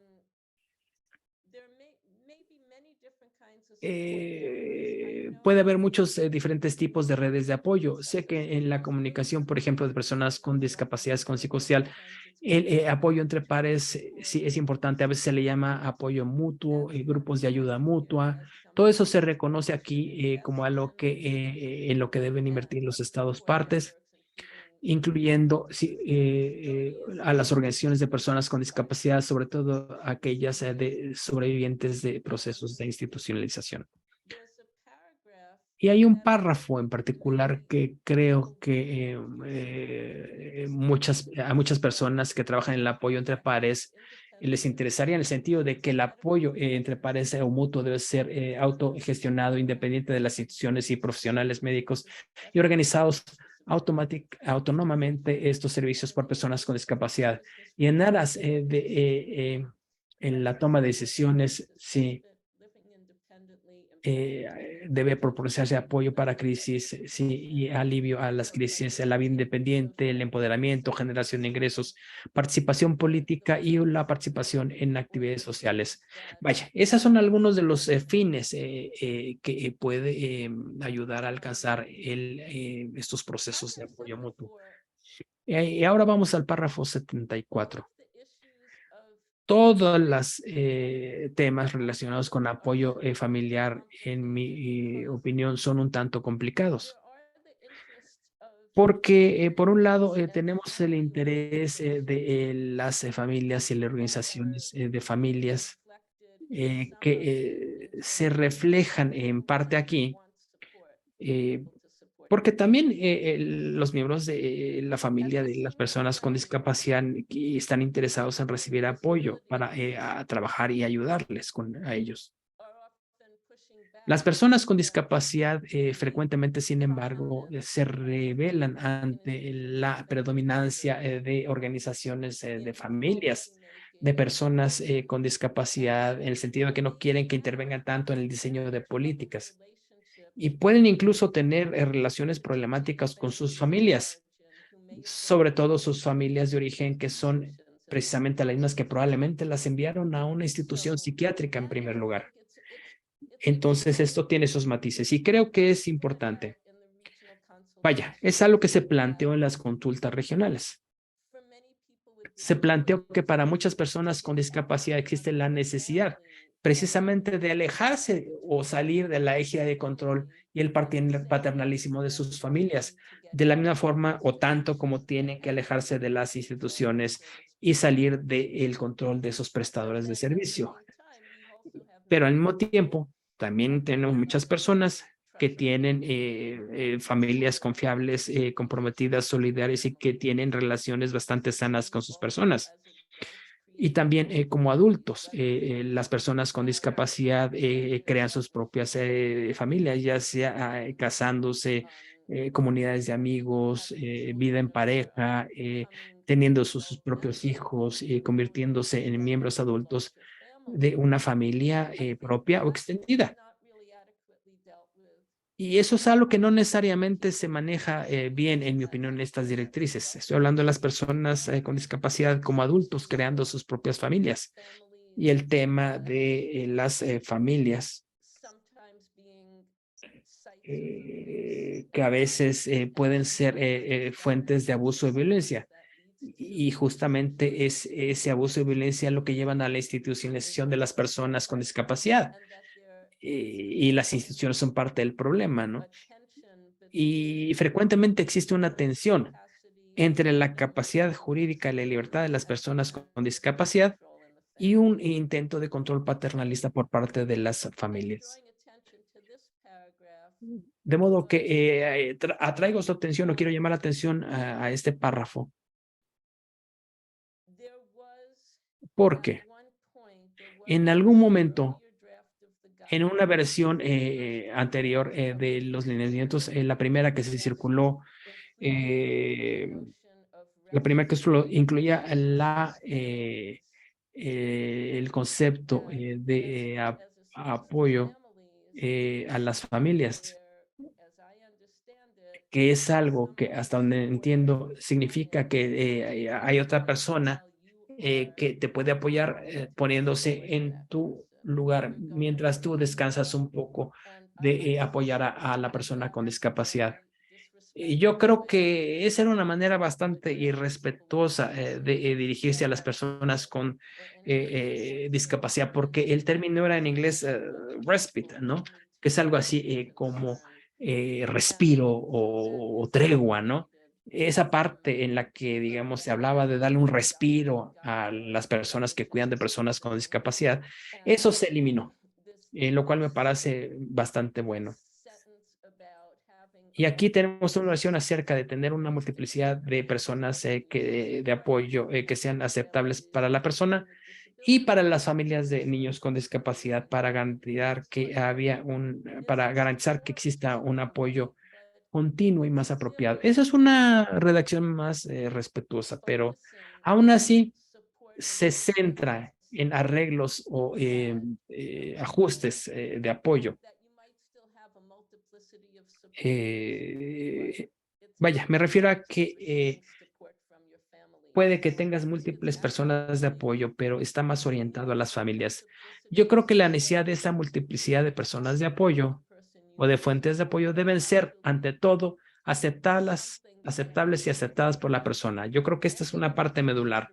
puede haber muchos diferentes tipos de redes de apoyo. Sé que en la comunicación, por ejemplo, de personas con discapacidades con psicosocial, el apoyo entre pares sí es importante. A veces se le llama apoyo mutuo, grupos de ayuda mutua. Todo eso se reconoce aquí como algo que en lo que deben invertir los estados partes, incluyendo sí, a las organizaciones de personas con discapacidad, sobre todo aquellas de sobrevivientes de procesos de institucionalización. Y hay un párrafo en particular que creo que a muchas personas que trabajan en el apoyo entre pares les interesaría en el sentido de que el apoyo entre pares o mutuo debe ser autogestionado, independiente de las instituciones y profesionales médicos y organizados autónomamente estos servicios por personas con discapacidad. Y en aras en la toma de decisiones, sí debe proporcionarse apoyo para crisis sí, y alivio a las crisis, la vida independiente, el empoderamiento, generación de ingresos, participación política y la participación en actividades sociales. Vaya, esos son algunos de los fines que puede ayudar a alcanzar estos procesos de apoyo mutuo. Y ahora vamos al párrafo 74. Todos los temas relacionados con apoyo familiar, en mi opinión, son un tanto complicados. Porque, por un lado, tenemos el interés de las familias y las organizaciones de familias que se reflejan en parte aquí, eh, porque también los miembros de la familia de las personas con discapacidad que están interesados en recibir apoyo para a trabajar y ayudarles a ellos. Las personas con discapacidad frecuentemente, sin embargo, se rebelan ante la predominancia de organizaciones de familias de personas con discapacidad, en el sentido de que no quieren que intervengan tanto en el diseño de políticas y pueden incluso tener relaciones problemáticas con sus familias, sobre todo sus familias de origen que son precisamente las mismas que probablemente las enviaron a una institución psiquiátrica en primer lugar. Entonces, esto tiene sus matices y creo que es importante. Vaya, es algo que se planteó en las consultas regionales. Se planteó que para muchas personas con discapacidad existe la necesidad precisamente de alejarse o salir de la égida de control y el paternalismo de sus familias, de la misma forma o tanto como tienen que alejarse de las instituciones y salir del control de esos prestadores de servicio. Pero al mismo tiempo, también tenemos muchas personas que tienen familias confiables, comprometidas, solidarias y que tienen relaciones bastante sanas con sus personas. Y también como adultos, las personas con discapacidad crean sus propias familias, ya sea casándose, comunidades de amigos, vida en pareja, teniendo sus propios hijos, convirtiéndose en miembros adultos de una familia propia o extendida. Y eso es algo que no necesariamente se maneja bien, en mi opinión, en estas directrices. Estoy hablando de las personas con discapacidad como adultos creando sus propias familias y el tema de las familias que a veces pueden ser fuentes de abuso y violencia. Y justamente es ese abuso y violencia lo que llevan a la institucionalización de las personas con discapacidad. Y las instituciones son parte del problema, ¿no? Y frecuentemente existe una tensión entre la capacidad jurídica y la libertad de las personas con discapacidad y un intento de control paternalista por parte de las familias. De modo que atraigo su atención o quiero llamar la atención a este párrafo. Porque en algún momento, en una versión anterior de los lineamientos, la primera que se circuló, la primera que solo incluía el concepto de apoyo a las familias, que es algo que hasta donde entiendo significa que hay otra persona que te puede apoyar poniéndose en tu lugar mientras tú descansas un poco de apoyar a la persona con discapacidad. Y yo creo que esa era una manera bastante irrespetuosa de dirigirse a las personas con discapacidad, porque el término era en inglés respite, ¿no? Que es algo así como respiro o tregua, ¿no? Esa parte en la que, digamos, se hablaba de darle un respiro a las personas que cuidan de personas con discapacidad, eso se eliminó, lo cual me parece bastante bueno. Y aquí tenemos una oración acerca de tener una multiplicidad de personas de apoyo que sean aceptables para la persona y para las familias de niños con discapacidad para garantizar que exista un apoyo continuo y más apropiado. Esa es una redacción más respetuosa, pero aún así se centra en arreglos o ajustes de apoyo. Eh, Vaya, me refiero a que puede que tengas múltiples personas de apoyo, pero está más orientado a las familias. Yo creo que la necesidad de esa multiplicidad de personas de apoyo o de fuentes de apoyo deben ser, ante todo, aceptables y aceptadas por la persona. Yo creo que esta es una parte medular.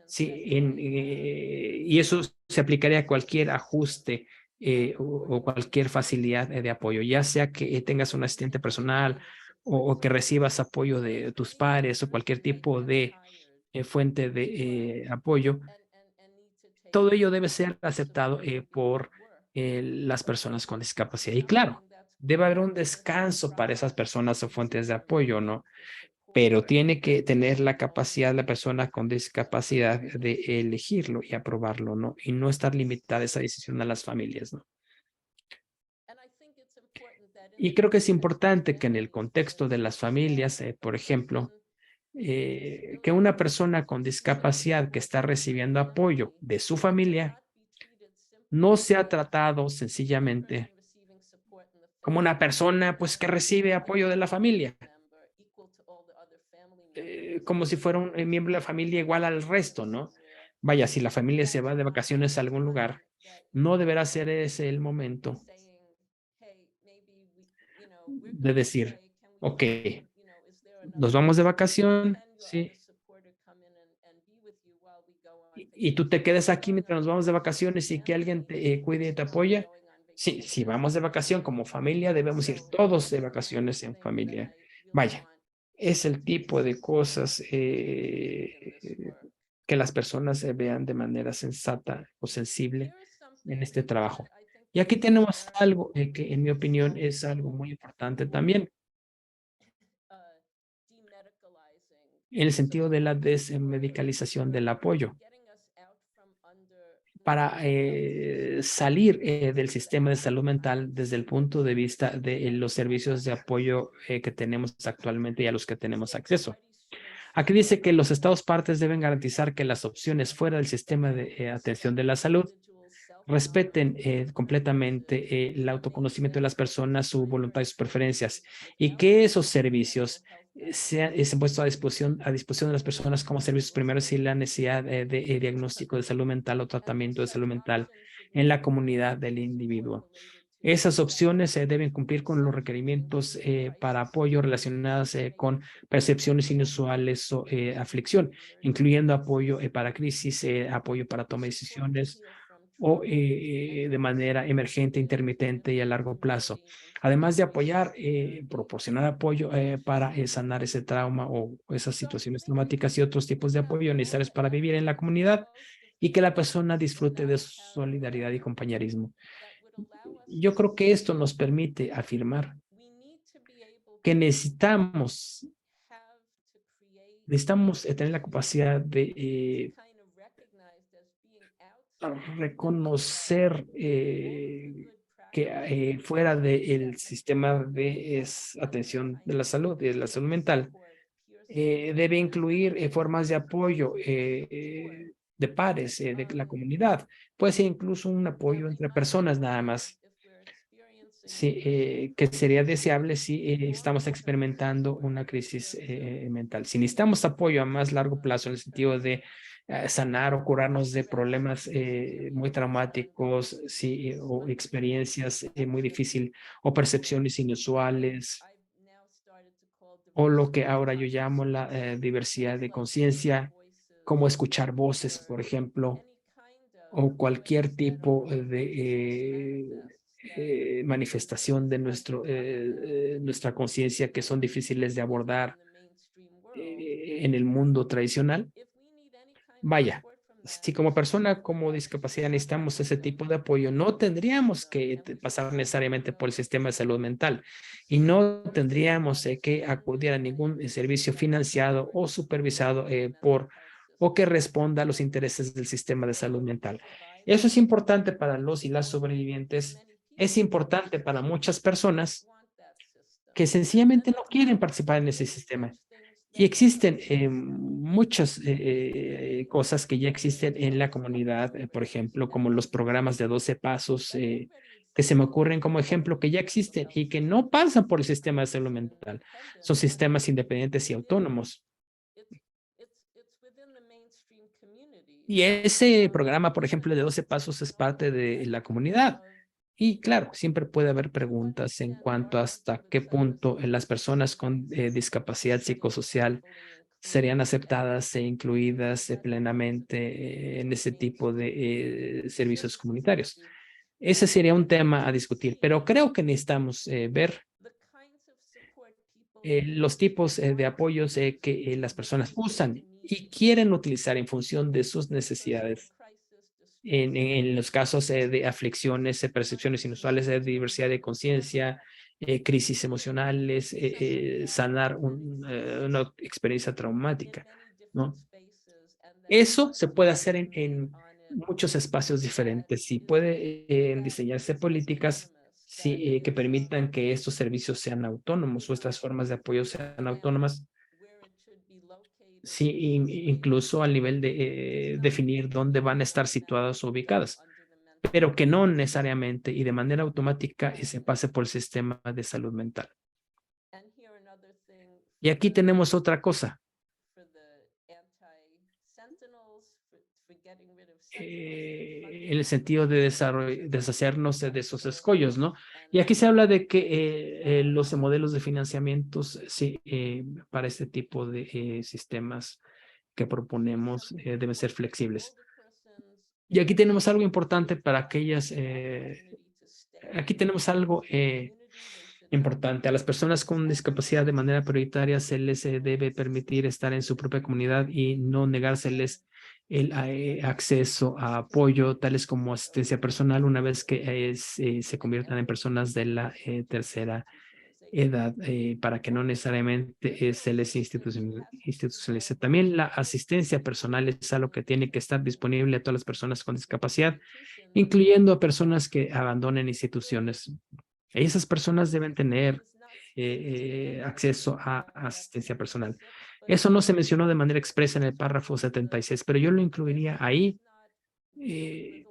Sí, y eso se aplicaría a cualquier ajuste o cualquier facilidad de apoyo, ya sea que tengas un asistente personal o que recibas apoyo de tus pares o cualquier tipo de fuente de apoyo. Todo ello debe ser aceptado por las personas con discapacidad. Y claro, debe haber un descanso para esas personas o fuentes de apoyo, ¿no? Pero tiene que tener la capacidad la persona con discapacidad de elegirlo y aprobarlo, ¿no? Y no estar limitada esa decisión a las familias, ¿no? Y creo que es importante que en el contexto de las familias, por ejemplo, que una persona con discapacidad que está recibiendo apoyo de su familia no sea tratado sencillamente como una persona pues que recibe apoyo de la familia, como si fuera un miembro de la familia igual al resto, ¿no? Vaya, si la familia se va de vacaciones a algún lugar, no deberá ser ese el momento de decir, ok, nos vamos de vacación, sí, y tú te quedas aquí mientras nos vamos de vacaciones y que alguien te cuide y te apoya. Sí, si vamos de vacación como familia, debemos ir todos de vacaciones en familia. Vaya, es el tipo de cosas que las personas vean de manera sensata o sensible en este trabajo. Y aquí tenemos algo que en mi opinión es algo muy importante también, en el sentido de la desmedicalización del apoyo. Para salir del sistema de salud mental desde el punto de vista de los servicios de apoyo que tenemos actualmente y a los que tenemos acceso. Aquí dice que los estados partes deben garantizar que las opciones fuera del sistema de atención de la salud respeten completamente el autoconocimiento de las personas, su voluntad y sus preferencias, y que esos servicios sean puestos a disposición de las personas como servicios primeros sin la necesidad de diagnóstico de salud mental o tratamiento de salud mental en la comunidad del individuo. Esas opciones deben cumplir con los requerimientos para apoyo relacionados con percepciones inusuales o aflicción, incluyendo apoyo para crisis, apoyo para toma de decisiones o de manera emergente, intermitente y a largo plazo. Además de apoyar, proporcionar apoyo para sanar ese trauma o esas situaciones traumáticas y otros tipos de apoyo necesarios para vivir en la comunidad y que la persona disfrute de su solidaridad y compañerismo. Yo creo que esto nos permite afirmar que necesitamos tener la capacidad de reconocer que fuera del sistema de atención de la salud mental, debe incluir formas de apoyo de pares, de la comunidad. Puede ser incluso un apoyo entre personas nada más. Sí, que sería deseable si estamos experimentando una crisis mental. Si necesitamos apoyo a más largo plazo en el sentido de sanar o curarnos de problemas muy traumáticos, sí, o experiencias muy difíciles o percepciones inusuales, o lo que ahora yo llamo la diversidad de conciencia, como escuchar voces, por ejemplo, o cualquier tipo de manifestación de nuestra conciencia que son difíciles de abordar en el mundo tradicional. Vaya, si como persona como discapacidad necesitamos ese tipo de apoyo, no tendríamos que pasar necesariamente por el sistema de salud mental y no tendríamos que acudir a ningún servicio financiado o supervisado o que responda a los intereses del sistema de salud mental. Eso es importante para los y las sobrevivientes. Es importante para muchas personas que sencillamente no quieren participar en ese sistema. Y existen muchas cosas que ya existen en la comunidad, por ejemplo, como los programas de 12 pasos, que se me ocurren como ejemplo que ya existen y que no pasan por el sistema de salud mental. Son sistemas independientes y autónomos. Y ese programa, por ejemplo, de 12 pasos es parte de la comunidad. Y claro, siempre puede haber preguntas en cuanto hasta qué punto las personas con discapacidad psicosocial serían aceptadas e incluidas plenamente en ese tipo de servicios comunitarios. Ese sería un tema a discutir, pero creo que necesitamos ver los tipos de apoyos que las personas usan y quieren utilizar en función de sus necesidades. En los casos de aflicciones, percepciones inusuales de diversidad de conciencia, crisis emocionales, sanar una experiencia traumática, ¿no? Eso se puede hacer en muchos espacios diferentes y puede diseñarse políticas sí, que permitan que estos servicios sean autónomos o estas formas de apoyo sean autónomas. Sí, incluso al nivel de definir dónde van a estar situadas o ubicadas, pero que no necesariamente y de manera automática y se pase por el sistema de salud mental. Y aquí tenemos otra cosa. En el sentido de deshacernos de esos escollos, ¿no? Y aquí se habla de que los modelos de financiamientos sí, para este tipo de sistemas que proponemos deben ser flexibles. Y aquí tenemos algo importante para aquellas, aquí tenemos algo importante. A las personas con discapacidad de manera prioritaria se les debe permitir estar en su propia comunidad y no negárseles el acceso a apoyo, tales como asistencia personal, una vez que se conviertan en personas de la tercera edad, para que no necesariamente se les institucionalice. También la asistencia personal es algo que tiene que estar disponible a todas las personas con discapacidad, incluyendo a personas que abandonen instituciones. Esas personas deben tener acceso a asistencia personal. Eso no se mencionó de manera expresa en el párrafo 76, pero yo lo incluiría ahí. eh,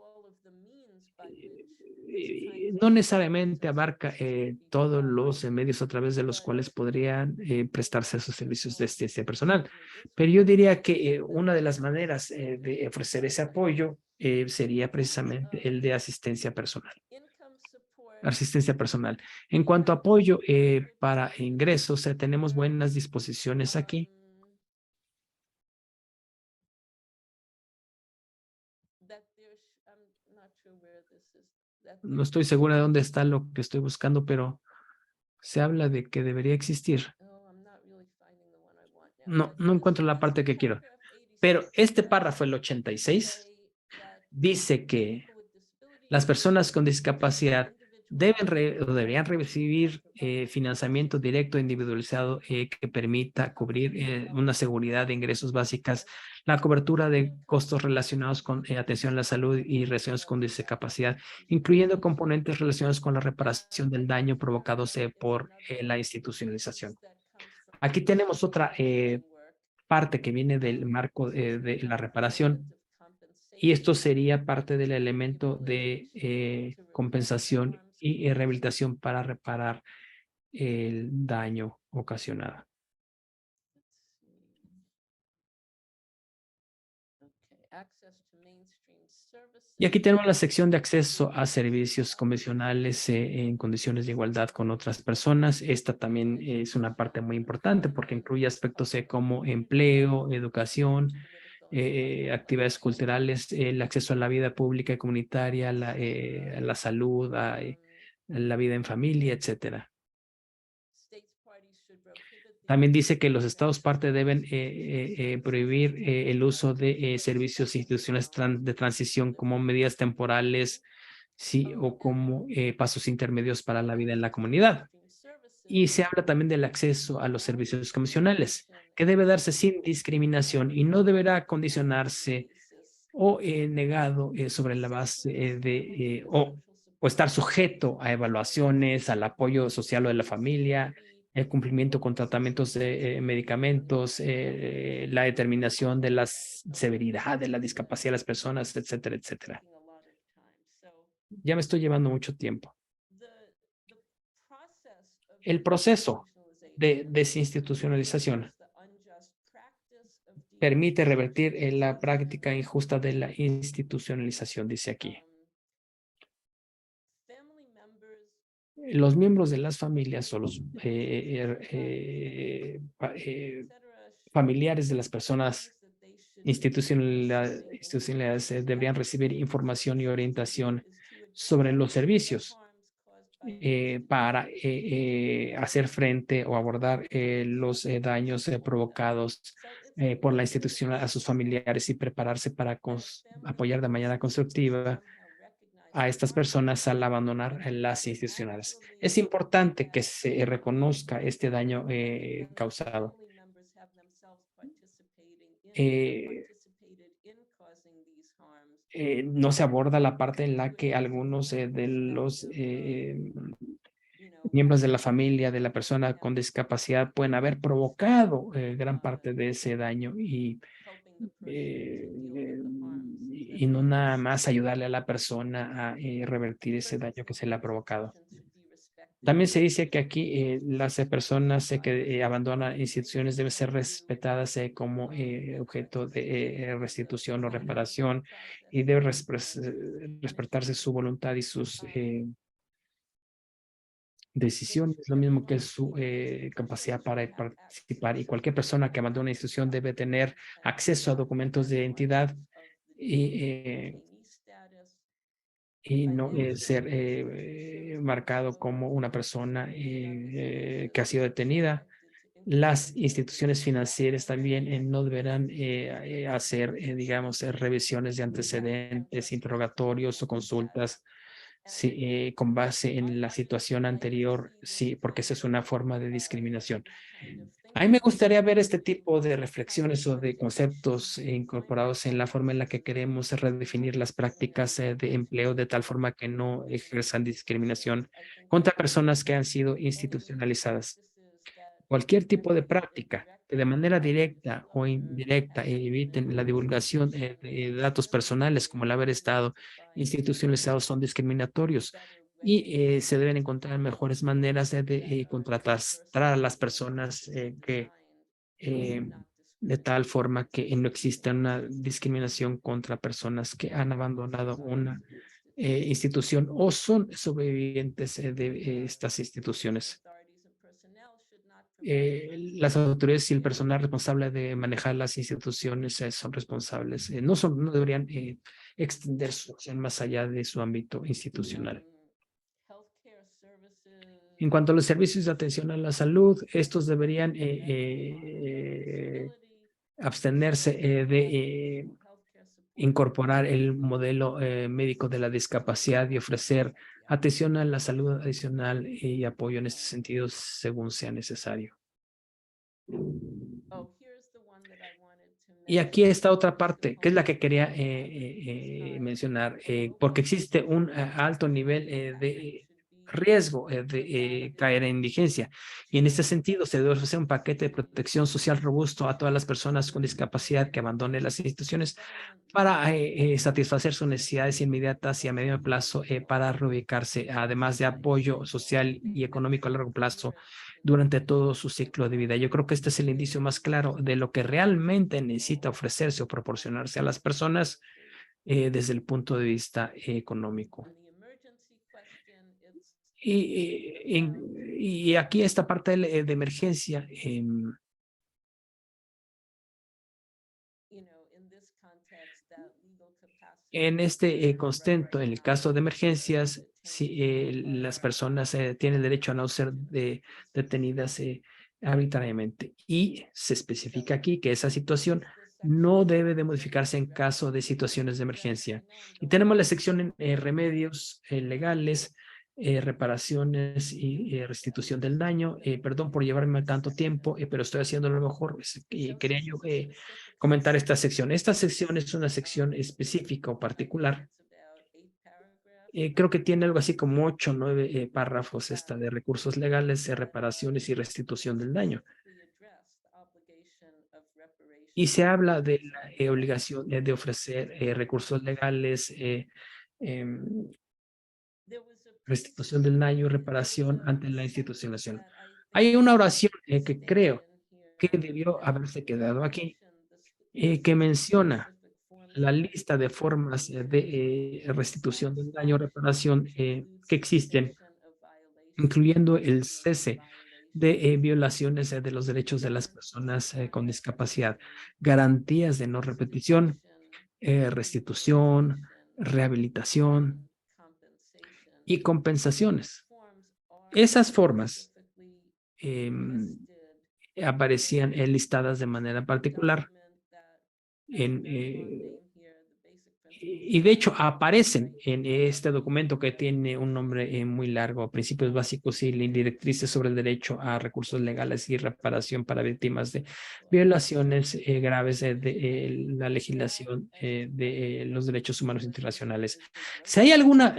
no necesariamente abarca todos los medios a través de los cuales podrían prestarse esos servicios de asistencia personal, pero yo diría que una de las maneras de ofrecer ese apoyo sería precisamente el de asistencia personal. asistencia personal. En cuanto a apoyo para ingresos, tenemos buenas disposiciones aquí. No estoy segura de dónde está lo que estoy buscando, pero se habla de que debería existir. No, no encuentro la parte que quiero. Pero este párrafo, el 86, dice que las personas con discapacidad deben o deberían recibir financiamiento directo individualizado que permita cubrir una seguridad de ingresos básicas, la cobertura de costos relacionados con atención a la salud y relacionados con discapacidad, incluyendo componentes relacionados con la reparación del daño provocado por la institucionalización. Aquí tenemos otra parte que viene del marco de la reparación, y esto sería parte del elemento de compensación y rehabilitación para reparar el daño ocasionado. Y aquí tenemos la sección de acceso a servicios convencionales en condiciones de igualdad con otras personas. Esta también es una parte muy importante porque incluye aspectos como empleo, educación, actividades culturales, el acceso a la vida pública y comunitaria, a la salud, a la vida en familia, etcétera. También dice que los estados parte deben prohibir el uso de servicios institucionales de transición como medidas temporales, sí, o como pasos intermedios para la vida en la comunidad. Y se habla también del acceso a los servicios comisionales, que debe darse sin discriminación y no deberá condicionarse o negado sobre la base o estar sujeto a evaluaciones, al apoyo social o de la familia, el cumplimiento con tratamientos de medicamentos, la determinación de la severidad de la discapacidad de las personas, etcétera, etcétera. Ya me estoy llevando mucho tiempo. El proceso de desinstitucionalización permite revertir la práctica injusta de la institucionalización, dice aquí. Los miembros de las familias o los familiares de las personas institucionales deberían recibir información y orientación sobre los servicios para hacer frente o abordar los daños provocados por la institución a sus familiares y prepararse para apoyar de manera constructiva a estas personas al abandonar las institucionales. Es importante que se reconozca este daño causado. Eh, no se aborda la parte en la que algunos de los miembros de la familia de la persona con discapacidad pueden haber provocado gran parte de ese daño y no nada más ayudarle a la persona a revertir ese daño que se le ha provocado. También se dice que aquí las personas que abandonan instituciones deben ser respetadas como objeto de restitución o reparación y debe respetarse su voluntad y sus decisiones, lo mismo que su capacidad para participar. Y cualquier persona que abandone una institución debe tener acceso a documentos de identidad y no ser marcado como una persona que ha sido detenida. Las instituciones financieras también no deberán hacer, digamos, revisiones de antecedentes, interrogatorios o consultas sí, con base en la situación anterior, sí, porque esa es una forma de discriminación. A mí me gustaría ver este tipo de reflexiones o de conceptos incorporados en la forma en la que queremos redefinir las prácticas de empleo de tal forma que no ejerzan discriminación contra personas que han sido institucionalizadas. Cualquier tipo de práctica que de manera directa o indirecta eviten la divulgación de datos personales como el haber estado institucionalizados son discriminatorios y se deben encontrar mejores maneras de contratar a las personas eh, de tal forma que no exista una discriminación contra personas que han abandonado una institución o son sobrevivientes de estas instituciones. Las autoridades y el personal responsable de manejar las instituciones son responsables. No deberían extender su acción más allá de su ámbito institucional. En cuanto a los servicios de atención a la salud, estos deberían abstenerse de incorporar el modelo médico de la discapacidad y ofrecer atención a la salud adicional y apoyo en este sentido según sea necesario. Y aquí está otra parte, que es la que quería mencionar, porque existe un alto nivel de riesgo de caer en indigencia. Y en este sentido, se debe ofrecer un paquete de protección social robusto a todas las personas con discapacidad que abandonen las instituciones para satisfacer sus necesidades inmediatas y a medio plazo para reubicarse, además de apoyo social y económico a largo plazo durante todo su ciclo de vida. Yo creo que este es el indicio más claro de lo que realmente necesita ofrecerse o proporcionarse a las personas desde el punto de vista económico. Y aquí esta parte de emergencia. En este contexto, en el caso de emergencias, si las personas tienen derecho a no ser detenidas arbitrariamente. Y se especifica aquí que esa situación no debe de modificarse en caso de situaciones de emergencia. Y tenemos la sección en remedios legales, reparaciones y restitución del daño. Perdón por llevarme tanto tiempo, pero estoy haciendo lo mejor. Quería yo comentar esta sección. Esta sección es una sección específica o particular. Creo que tiene algo así como 8 o 9 párrafos esta de recursos legales, reparaciones y restitución del daño. Y se habla de la obligación de ofrecer recursos legales, em, restitución del daño y reparación ante la institución nacional. Hay una oración que creo que debió haberse quedado aquí, que menciona la lista de formas de restitución del daño o reparación que existen, incluyendo el cese de violaciones de los derechos de las personas con discapacidad, garantías de no repetición, restitución, rehabilitación y compensaciones. Esas formas eh, aparecían listadas de manera particular en y de hecho aparecen en este documento que tiene un nombre muy largo, Principios Básicos y Directrices sobre el Derecho a Recursos Legales y Reparación para Víctimas de Violaciones Graves de la legislación de los derechos humanos internacionales. Si hay alguna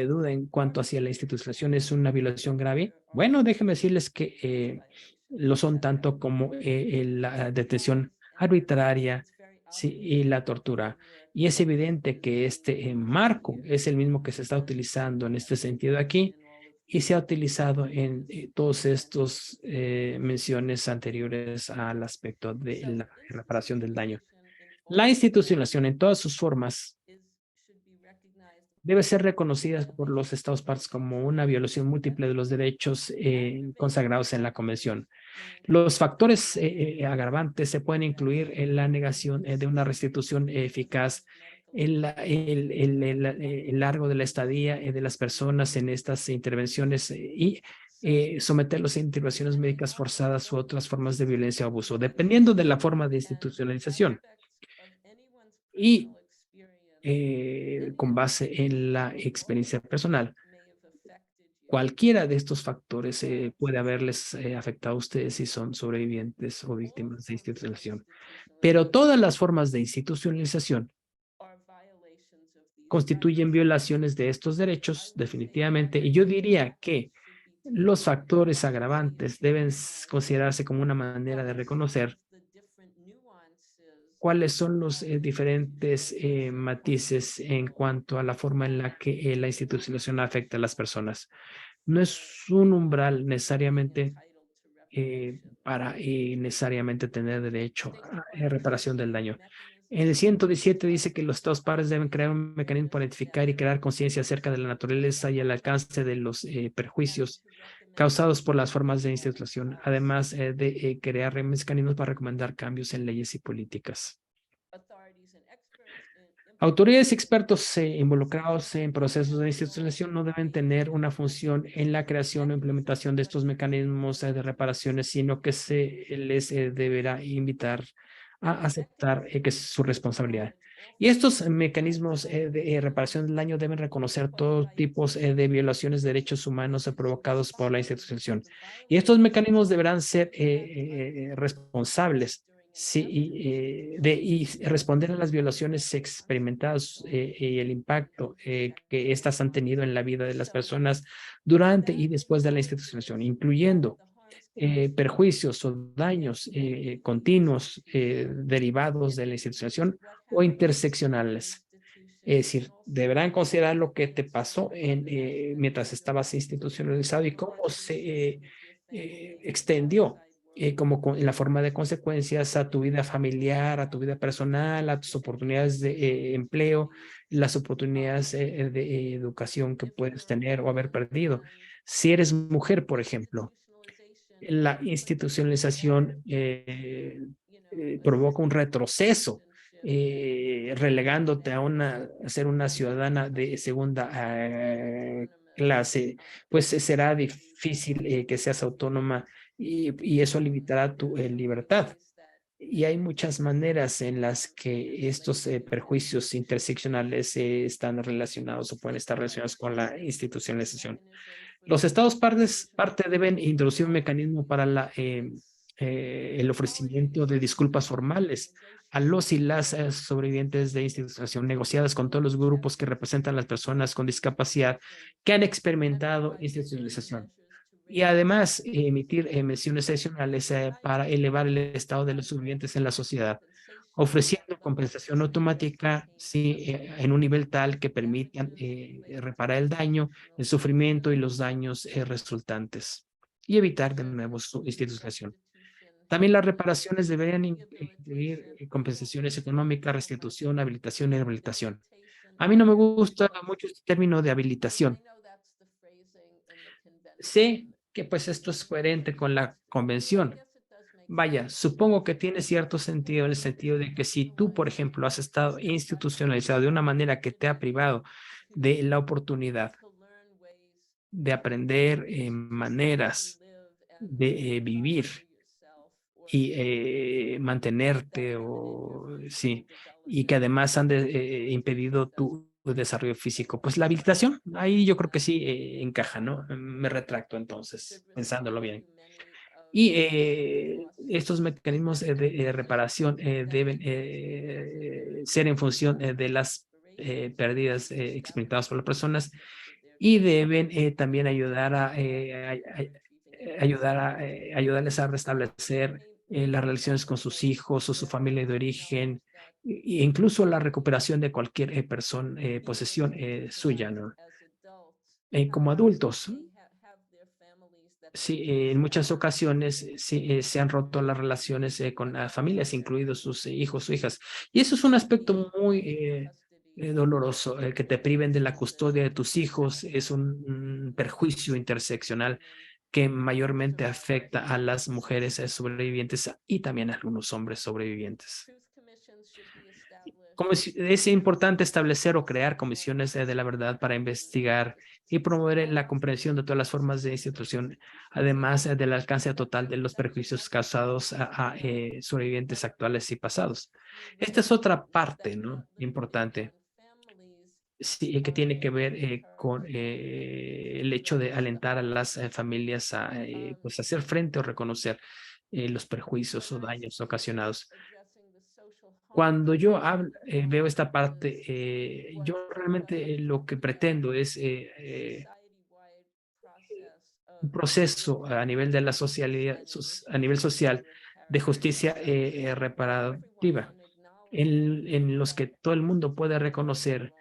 duda en cuanto hacia la institucionalización es una violación grave, bueno, déjenme decirles que lo son tanto como la detención arbitraria, sí, y la tortura. Y es evidente que este marco es el mismo que se está utilizando en este sentido aquí y se ha utilizado en todos estos menciones anteriores al aspecto de la reparación del daño. La institucionalización en todas sus formas debe ser reconocida por los Estados partes como una violación múltiple de los derechos consagrados en la Convención. Los factores agravantes se pueden incluir en la negación de una restitución eficaz, el largo de la estadía de las personas en estas intervenciones y someterlos a intervenciones médicas forzadas u otras formas de violencia o abuso, dependiendo de la forma de institucionalización. Y con base en la experiencia personal, cualquiera de estos factores puede haberles afectado a ustedes si son sobrevivientes o víctimas de institucionalización. Pero todas las formas de institucionalización constituyen violaciones de estos derechos, definitivamente. Y yo diría que los factores agravantes deben considerarse como una manera de reconocer cuáles son los diferentes matices en cuanto a la forma en la que la institucionalización afecta a las personas. No es un umbral necesariamente para necesariamente tener derecho a reparación del daño. En el 117 dice que los Estados padres deben crear un mecanismo para identificar y crear conciencia acerca de la naturaleza y el alcance de los perjuicios causados por las formas de institución, además de crear mecanismos para recomendar cambios en leyes y políticas. Autoridades y expertos involucrados en procesos de institucionalización no deben tener una función en la creación o implementación de estos mecanismos de reparaciones, sino que se les deberá invitar a aceptar que es su responsabilidad. Y estos mecanismos de reparación del daño deben reconocer todos tipos de violaciones de derechos humanos provocados por la institucionalización. Y estos mecanismos deberán ser responsables. Sí, y responder a las violaciones experimentadas y el impacto que éstas han tenido en la vida de las personas durante y después de la institucionalización, incluyendo perjuicios o daños continuos derivados de la institucionalización o interseccionales. Es decir, deberán considerar lo que te pasó mientras estabas institucionalizado y cómo se extendió en la forma de consecuencias a tu vida familiar, a tu vida personal, a tus oportunidades de empleo, las oportunidades de educación que puedes tener o haber perdido. Si eres mujer, por ejemplo, la institucionalización provoca un retroceso, relegándote a ser una ciudadana de segunda clase, pues será difícil que seas autónoma y eso limitará tu libertad. Y hay muchas maneras en las que estos perjuicios interseccionales están relacionados o pueden estar relacionados con la institucionalización. Los estados parte deben introducir un mecanismo para el ofrecimiento de disculpas formales a los y las sobrevivientes de institucionalización negociadas con todos los grupos que representan a las personas con discapacidad que han experimentado institucionalización. Y además emitir menciones adicionales para elevar el estado de los sobrevivientes en la sociedad, ofreciendo compensación automática sí, en un nivel tal que permitan reparar el daño, el sufrimiento y los daños resultantes y evitar de nuevo su institucionalización. También las reparaciones deberían incluir compensaciones económicas, restitución, habilitación y rehabilitación. A mí no me gusta mucho este término de habilitación. Sé que pues esto es coherente con la convención. Vaya, supongo que tiene cierto sentido en el sentido de que si tú, por ejemplo, has estado institucionalizado de una manera que te ha privado de la oportunidad de aprender maneras de vivir y mantenerte o sí, y que además han impedido tu desarrollo físico, pues la habilitación, ahí yo creo que sí encaja, ¿no? Me retracto entonces, pensándolo bien. Y estos mecanismos de reparación deben ser en función de las pérdidas experimentadas por las personas y deben también ayudarles a restablecer las relaciones con sus hijos o su familia de origen e incluso la recuperación de cualquier persona, posesión suya, ¿no? Como adultos, sí, en muchas ocasiones sí, se han roto las relaciones con las familias, incluidos sus hijos o hijas. Y eso es un aspecto muy doloroso, que te priven de la custodia de tus hijos, es un perjuicio interseccional que mayormente afecta a las mujeres sobrevivientes y también a algunos hombres sobrevivientes. Como es importante establecer o crear comisiones de la verdad para investigar y promover la comprensión de todas las formas de institución, además del alcance total de los perjuicios causados a sobrevivientes actuales y pasados. Esta es otra parte, ¿no? Importante, sí, que tiene que ver con el hecho de alentar a las familias a pues hacer frente o reconocer los perjuicios o daños ocasionados. Cuando yo veo esta parte, yo realmente lo que pretendo es un proceso a nivel de la socialidad, a nivel social, de justicia reparativa, en los que todo el mundo puede reconocer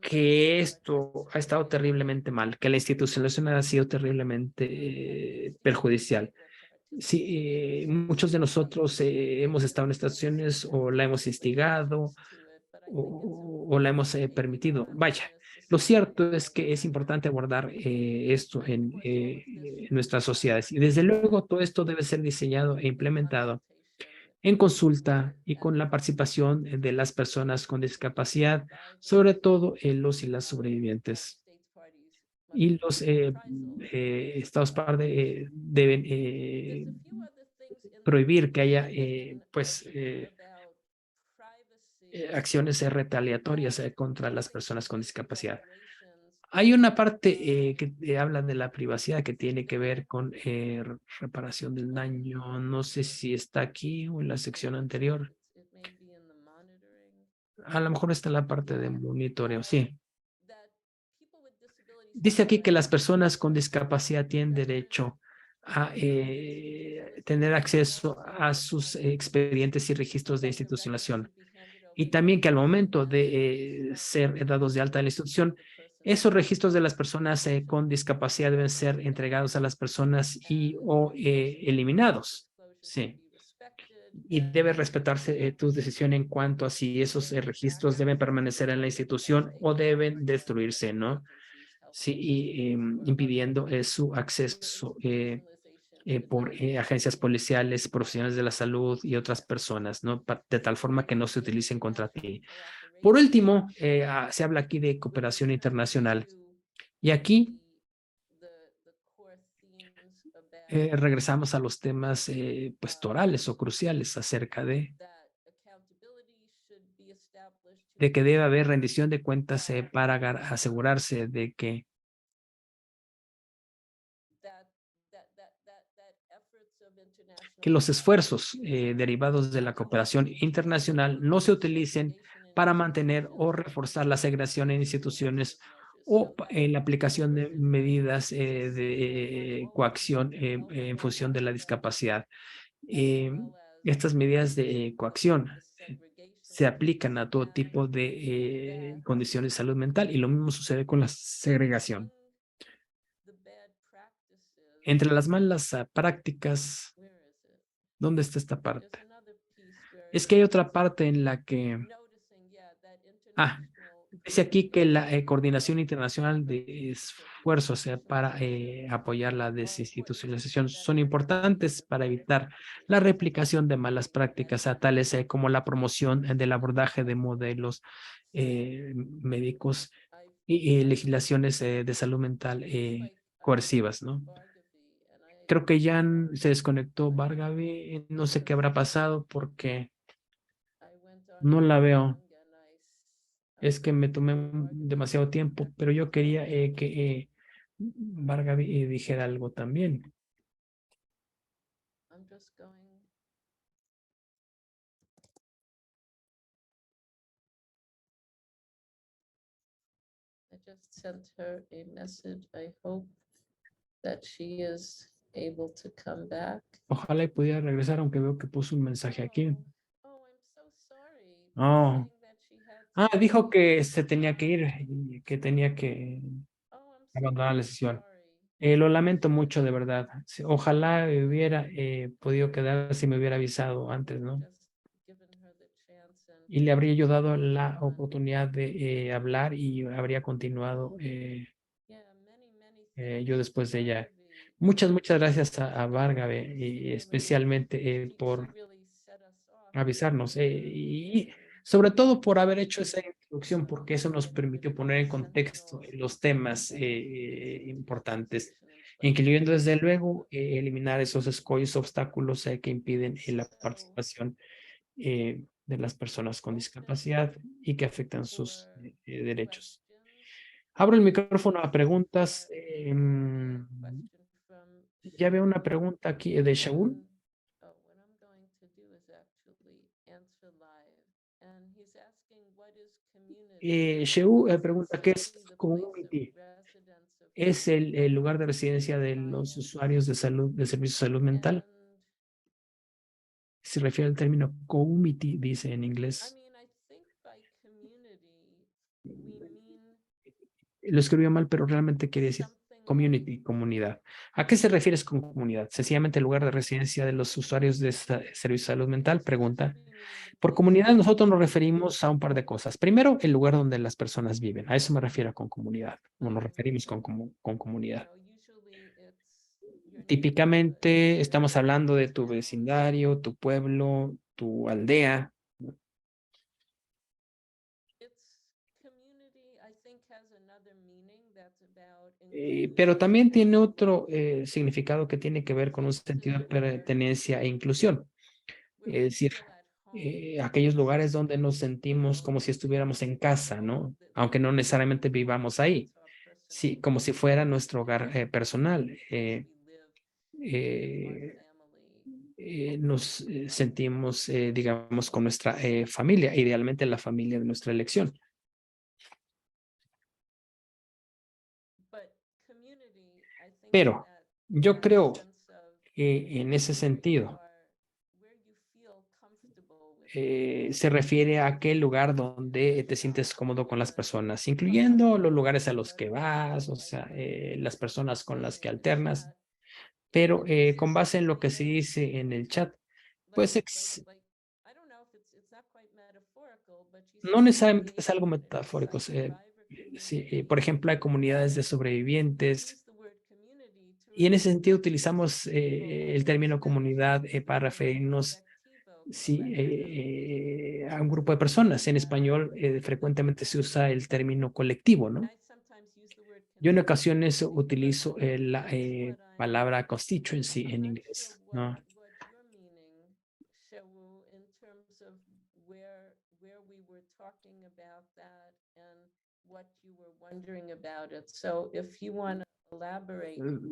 que esto ha estado terriblemente mal, que la institucionalización ha sido terriblemente perjudicial Sí, muchos de nosotros hemos estado en estas situaciones o la hemos instigado o la hemos permitido. Vaya, lo cierto es que es importante abordar esto en nuestras sociedades. Y desde luego todo esto debe ser diseñado e implementado en consulta y con la participación de las personas con discapacidad, sobre todo los y las sobrevivientes. Y los estados deben prohibir que haya acciones retaliatorias contra las personas con discapacidad. Hay una parte que habla de la privacidad que tiene que ver con reparación del daño. No sé si está aquí o en la sección anterior. A lo mejor está en la parte de monitoreo. Sí. Dice aquí que las personas con discapacidad tienen derecho a tener acceso a sus expedientes y registros de institucionalización. Y también que al momento de ser dados de alta en la institución, esos registros de las personas con discapacidad deben ser entregados a las personas y o eliminados. Sí. Y debe respetarse tu decisión en cuanto a si esos registros deben permanecer en la institución o deben destruirse, ¿no? Sí, y impidiendo su acceso por agencias policiales, profesionales de la salud y otras personas, ¿no? De tal forma que no se utilicen contra ti. Por último, se habla aquí de cooperación internacional. Y aquí regresamos a los temas pues torales o cruciales acerca de que debe haber rendición de cuentas para asegurarse de que los esfuerzos derivados de la cooperación internacional no se utilicen para mantener o reforzar la segregación en instituciones o en la aplicación de medidas de coacción en función de la discapacidad. Eh, Estas medidas de coacción se aplican a todo tipo de condiciones de salud mental y lo mismo sucede con la segregación. Entre las malas prácticas, ¿dónde está esta parte? Es que hay otra parte en la que, ah, dice aquí que la coordinación internacional de esfuerzos para apoyar la desinstitucionalización son importantes para evitar la replicación de malas prácticas a tales como la promoción del abordaje de modelos médicos y legislaciones de salud mental coercivas, ¿no? Creo que ya se desconectó Bargaby, no sé qué habrá pasado porque no la veo. Es que me tomé demasiado tiempo, pero yo quería que Bargaby dijera algo también. I just sent her a message. I hope that she is able to come back. Ojalá y pudiera regresar, aunque veo que puso un mensaje aquí. Oh, I'm so sorry. Oh. Saying that she had Ah, to dijo que leave. se tenía que ir y que tenía que Oh, I'm so abandonar la sesión. sorry. Lo lamento mucho, de verdad. Ojalá hubiera podido quedar si me hubiera avisado antes, ¿no? Just given her the chance and Y le habría yo dado la oportunidad de hablar y habría continuado yeah, many yo thanks to después de ella. Bhargavi. Muchas gracias a Vargabe y She really, especialmente she por really set us off. avisarnos y sobre todo por haber hecho esa introducción porque eso nos permitió poner en contexto los temas importantes, incluyendo desde luego eliminar esos escollos, obstáculos que impiden la participación de las personas con discapacidad y que afectan sus derechos. Abro el micrófono a preguntas. Ya veo una pregunta aquí de Shaul. Shaul pregunta, ¿qué es community? ¿Es el lugar de residencia de los usuarios de salud, de servicios de salud mental? Se refiere al término community, dice en inglés. Lo escribió mal, pero realmente quiere decir Community, comunidad. ¿A qué se refieres con comunidad? Sencillamente el lugar de residencia de los usuarios de servicio de salud mental, pregunta. Por comunidad nosotros nos referimos a un par de cosas. Primero, el lugar donde las personas viven. A eso me refiero con comunidad, o nos referimos con comunidad. Típicamente estamos hablando de tu vecindario, tu pueblo, tu aldea. Pero también tiene otro significado que tiene que ver con un sentido de pertenencia e inclusión. Es decir, aquellos lugares donde nos sentimos como si estuviéramos en casa, ¿no? Aunque no necesariamente vivamos ahí. Sí, como si fuera nuestro hogar personal. Eh, nos sentimos, digamos, con nuestra familia, idealmente la familia de nuestra elección. Pero yo creo que en ese sentido se refiere a aquel lugar donde te sientes cómodo con las personas, incluyendo los lugares a los que vas, o sea, las personas con las que alternas, pero con base en lo que se dice en el chat, pues no necesariamente es algo metafórico. Sí, por ejemplo, hay comunidades de sobrevivientes y en ese sentido utilizamos el término comunidad para referirnos sí, a un grupo de personas. En español frecuentemente se usa el término colectivo, ¿no? Yo en ocasiones utilizo la palabra constituency en inglés, ¿no?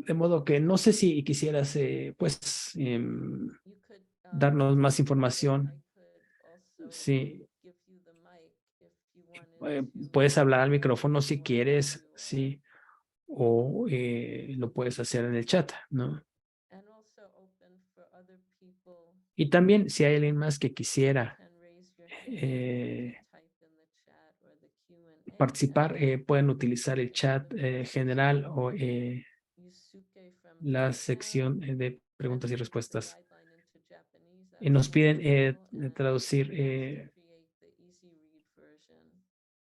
De modo que no sé si quisieras, pues, darnos más información. Sí, puedes hablar al micrófono si quieres, sí, o lo puedes hacer en el chat, ¿no? Y también si hay alguien más que quisiera participar, pueden utilizar el chat general o la sección de preguntas y respuestas. Y nos piden traducir,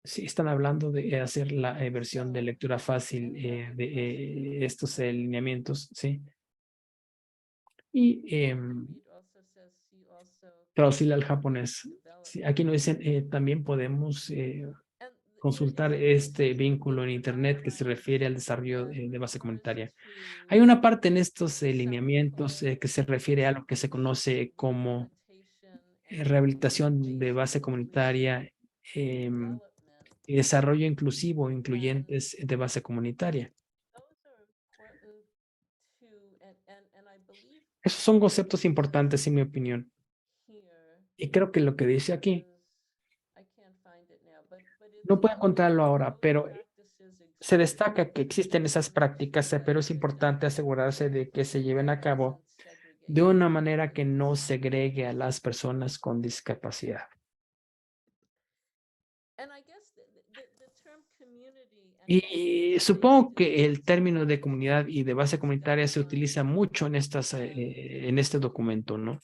sí, están hablando de hacer la versión de lectura fácil de estos lineamientos, ¿sí? Y traducirla al japonés. Sí, aquí nos dicen, también podemos consultar este vínculo en Internet que se refiere al desarrollo de base comunitaria. Hay una parte en estos lineamientos que se refiere a lo que se conoce como rehabilitación de base comunitaria y desarrollo inclusivo, incluyentes de base comunitaria. Esos son conceptos importantes, en mi opinión. Y creo que lo que dice aquí, no puedo encontrarlo ahora, pero se destaca que existen esas prácticas, pero es importante asegurarse de que se lleven a cabo de una manera que no segregue a las personas con discapacidad. Y supongo que el término de comunidad y de base comunitaria se utiliza mucho en en este documento, ¿no?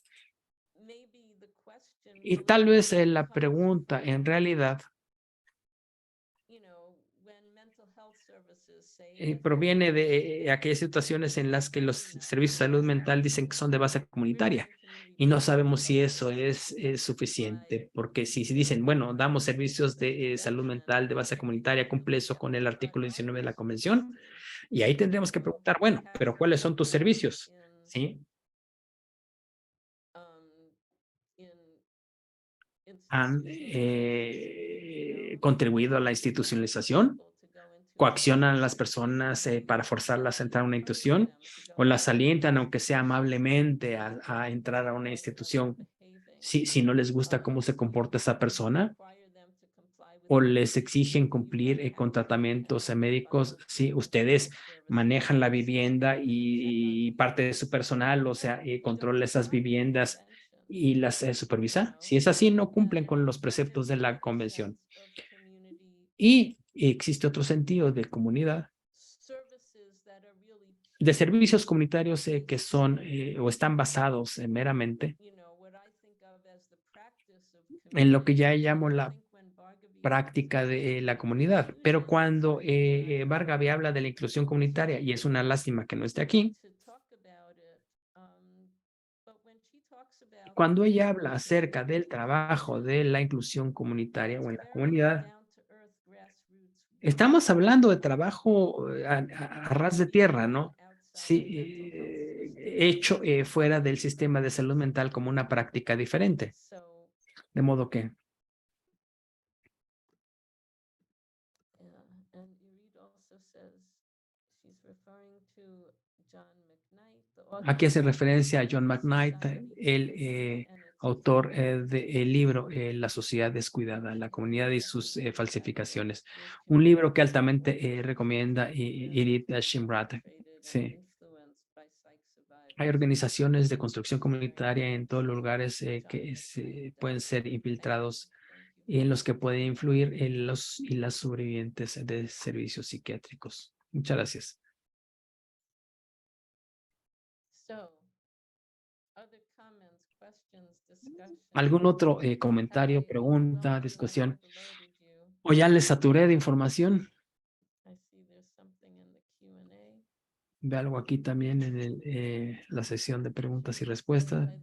Y tal vez la pregunta en realidad proviene de aquellas situaciones en las que los servicios de salud mental dicen que son de base comunitaria y no sabemos si eso es suficiente, porque si dicen, bueno, damos servicios de salud mental de base comunitaria, cumple eso con el artículo 19 de la convención, y ahí tendremos que preguntar, bueno, pero ¿cuáles son tus servicios? ¿Sí? ¿Han contribuido a la institucionalización? ¿Coaccionan a las personas para forzarlas a entrar a una institución? ¿O las alientan, aunque sea amablemente, a entrar a una institución si no les gusta cómo se comporta esa persona? ¿O les exigen cumplir con tratamientos médicos si ustedes manejan la vivienda y parte de su personal, o sea, controla esas viviendas y las supervisa? Si es así, no cumplen con los preceptos de la convención. Y existe otro sentido de comunidad de servicios comunitarios que son o están basados meramente en lo que ya llamo la práctica de la comunidad. Pero cuando Bargavi habla de la inclusión comunitaria, y es una lástima que no esté aquí, cuando ella habla acerca del trabajo de la inclusión comunitaria o en la comunidad, estamos hablando de trabajo a ras de tierra, ¿no? Sí, hecho fuera del sistema de salud mental como una práctica diferente. De modo que aquí hace referencia a John McKnight, el autor del libro La sociedad descuidada, la comunidad y sus falsificaciones. Un libro que altamente recomienda Irit Shimrat. Sí. Hay organizaciones de construcción comunitaria en todos los lugares que pueden ser infiltrados y en los que pueden influir en los y las sobrevivientes de servicios psiquiátricos. Muchas gracias. ¿Algún otro comentario, pregunta, discusión? ¿O ya les saturé de información? Ve algo aquí también en la sesión de preguntas y respuestas.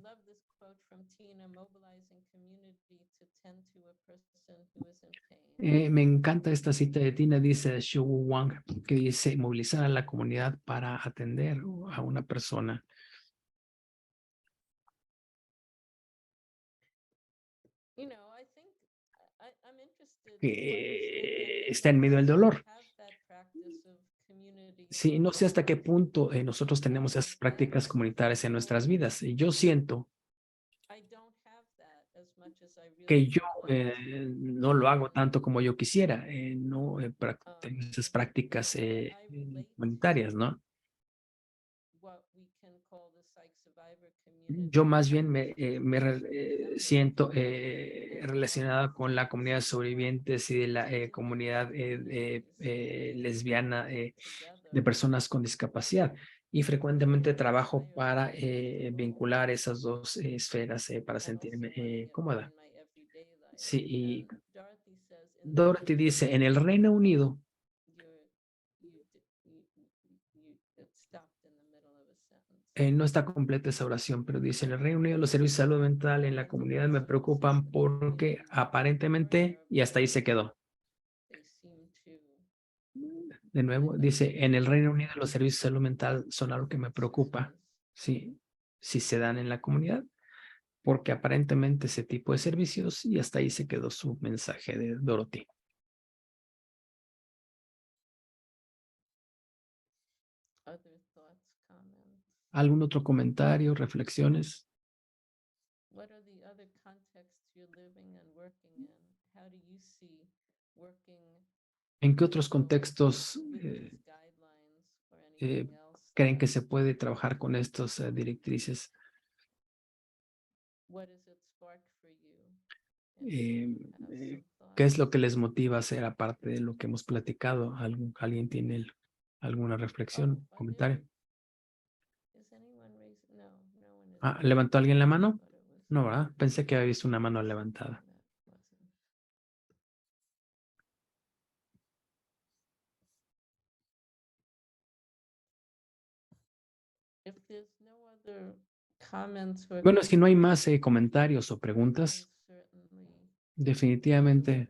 Me encanta esta cita de Tina, dice Xu Wang, que dice movilizar a la comunidad para atender a una persona que está en medio del dolor. Sí, no sé hasta qué punto nosotros tenemos esas prácticas comunitarias en nuestras vidas. Y yo siento que yo no lo hago tanto como yo quisiera, no tengo esas prácticas comunitarias, ¿no? Yo más bien siento relacionado con la comunidad de sobrevivientes y de la comunidad lesbiana de personas con discapacidad. Y frecuentemente trabajo para vincular esas dos esferas para sentirme cómoda. Sí, y Dorothy dice, en el Reino Unido, no está completa esa oración, pero dice, en el Reino Unido los servicios de salud mental en la comunidad me preocupan porque aparentemente, y hasta ahí se quedó. De nuevo, dice, en el Reino Unido los servicios de salud mental son algo que me preocupa, sí, si se dan en la comunidad, porque aparentemente ese tipo de servicios, y hasta ahí se quedó su mensaje de Dorothy. ¿Algún otro comentario, reflexiones? ¿En qué otros contextos creen que se puede trabajar con estas directrices? ¿Qué es lo que les motiva a hacer aparte de lo que hemos platicado? ¿Alguien tiene alguna reflexión, comentario? ¿Levantó alguien la mano? No, ¿verdad? Pensé que había visto una mano levantada. Bueno, si no hay más comentarios o preguntas, definitivamente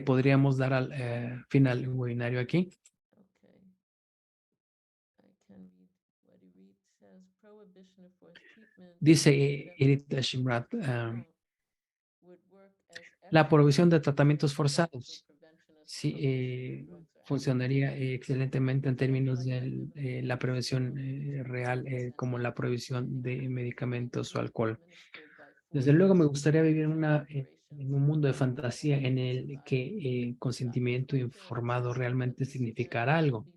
podríamos dar al final el webinario aquí. Dice Edith Shimrat, la prohibición de tratamientos forzados. Sí, funcionaría excelentemente en términos de la prevención real, como la prohibición de medicamentos o alcohol. Desde luego me gustaría vivir en un mundo de fantasía en el que consentimiento informado realmente significara algo.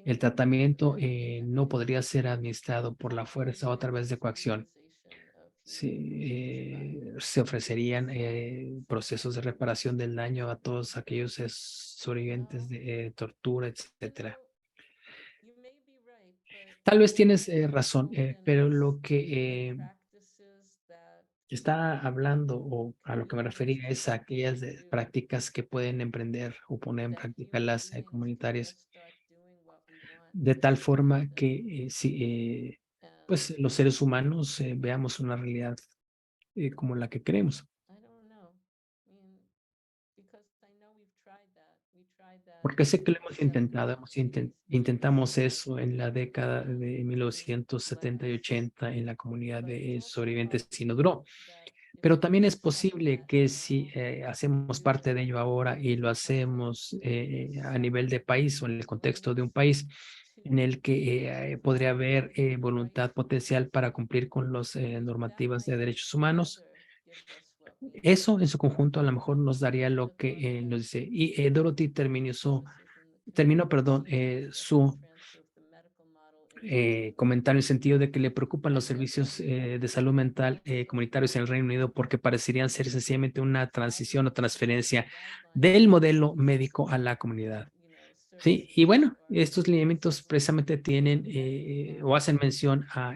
El tratamiento no podría ser administrado por la fuerza o a través de coacción. Se ofrecerían procesos de reparación del daño a todos aquellos sobrevivientes de tortura, etcétera. Tal vez tienes razón, pero lo que está hablando o a lo que me refería es a aquellas prácticas que pueden emprender o poner en práctica las comunitarias de tal forma que pues los seres humanos veamos una realidad como la que queremos. Porque sé que lo hemos intentado, intentamos eso en la década de 1970 y 80 en la comunidad de sobrevivientes y no duró. Pero también es posible que si hacemos parte de ello ahora y lo hacemos a nivel de país o en el contexto de un país en el que podría haber voluntad potencial para cumplir con las normativas de derechos humanos, eso en su conjunto a lo mejor nos daría lo que nos dice. Y Dorothy terminó, perdón, su comentario en el sentido de que le preocupan los servicios de salud mental comunitarios en el Reino Unido porque parecerían ser sencillamente una transición o transferencia del modelo médico a la comunidad. Sí, y bueno, estos lineamientos precisamente tienen o hacen mención a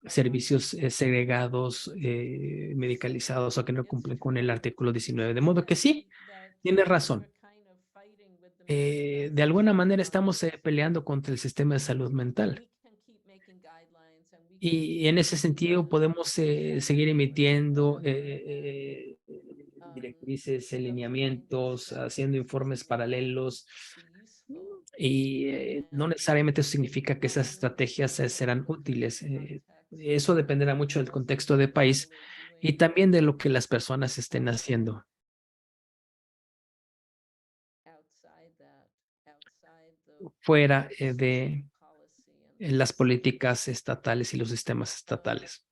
servicios segregados, medicalizados o que no cumplen con el artículo 19. De modo que sí, tienes razón. De alguna manera estamos peleando contra el sistema de salud mental. Y en ese sentido podemos seguir emitiendo directrices, lineamientos, haciendo informes paralelos y no necesariamente eso significa que esas estrategias serán útiles. Eso dependerá mucho del contexto de país y también de lo que las personas estén haciendo fuera de las políticas estatales y los sistemas estatales.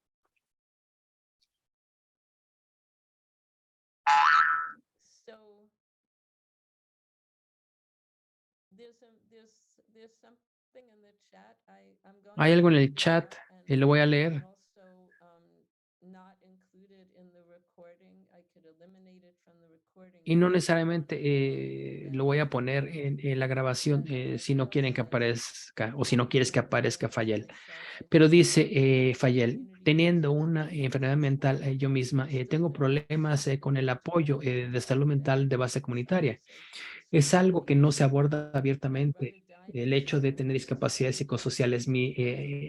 Hay algo en el chat, lo voy a leer. Y no necesariamente lo voy a poner en la grabación si no quieren que aparezca o si no quieres que aparezca Fayel. Pero dice Fayel, teniendo una enfermedad mental yo misma, tengo problemas con el apoyo de salud mental de base comunitaria. Es algo que no se aborda abiertamente. El hecho de tener discapacidades psicosociales, mi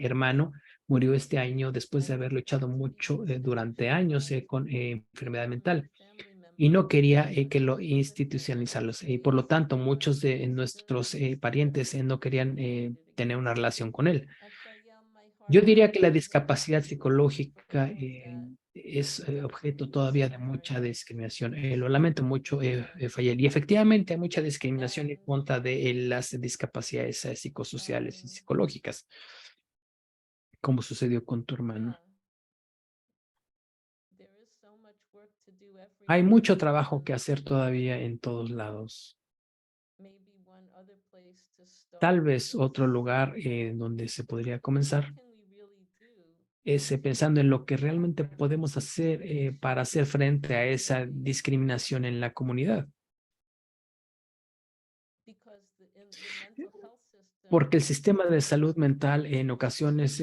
hermano murió este año después de haber luchado mucho durante años con enfermedad mental y no quería que lo institucionalizarlos. Y por lo tanto, muchos de nuestros parientes no querían tener una relación con él. Yo diría que la discapacidad psicológica es objeto todavía de mucha discriminación. Lo lamento mucho, Fayel. Y efectivamente hay mucha discriminación en contra de las discapacidades psicosociales y psicológicas, como sucedió con tu hermano. Hay mucho trabajo que hacer todavía en todos lados. Tal vez otro lugar donde se podría comenzar es pensando en lo que realmente podemos hacer para hacer frente a esa discriminación en la comunidad. Porque el sistema de salud mental en ocasiones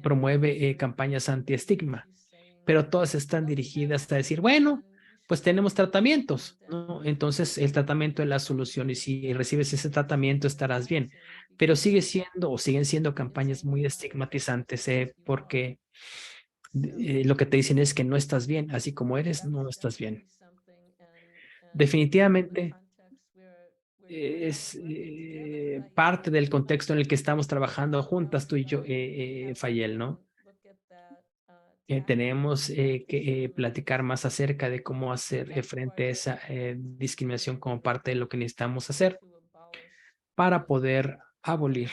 promueve campañas anti-estigma, pero todas están dirigidas a decir, bueno, pues tenemos tratamientos, ¿no? Entonces el tratamiento es la solución y si recibes ese tratamiento estarás bien, pero sigue siendo o siguen siendo campañas muy estigmatizantes porque lo que te dicen es que no estás bien, así como eres, no estás bien. Definitivamente es parte del contexto en el que estamos trabajando juntas tú y yo, Fayel, ¿no? Tenemos que platicar más acerca de cómo hacer frente a esa discriminación como parte de lo que necesitamos hacer para poder abolir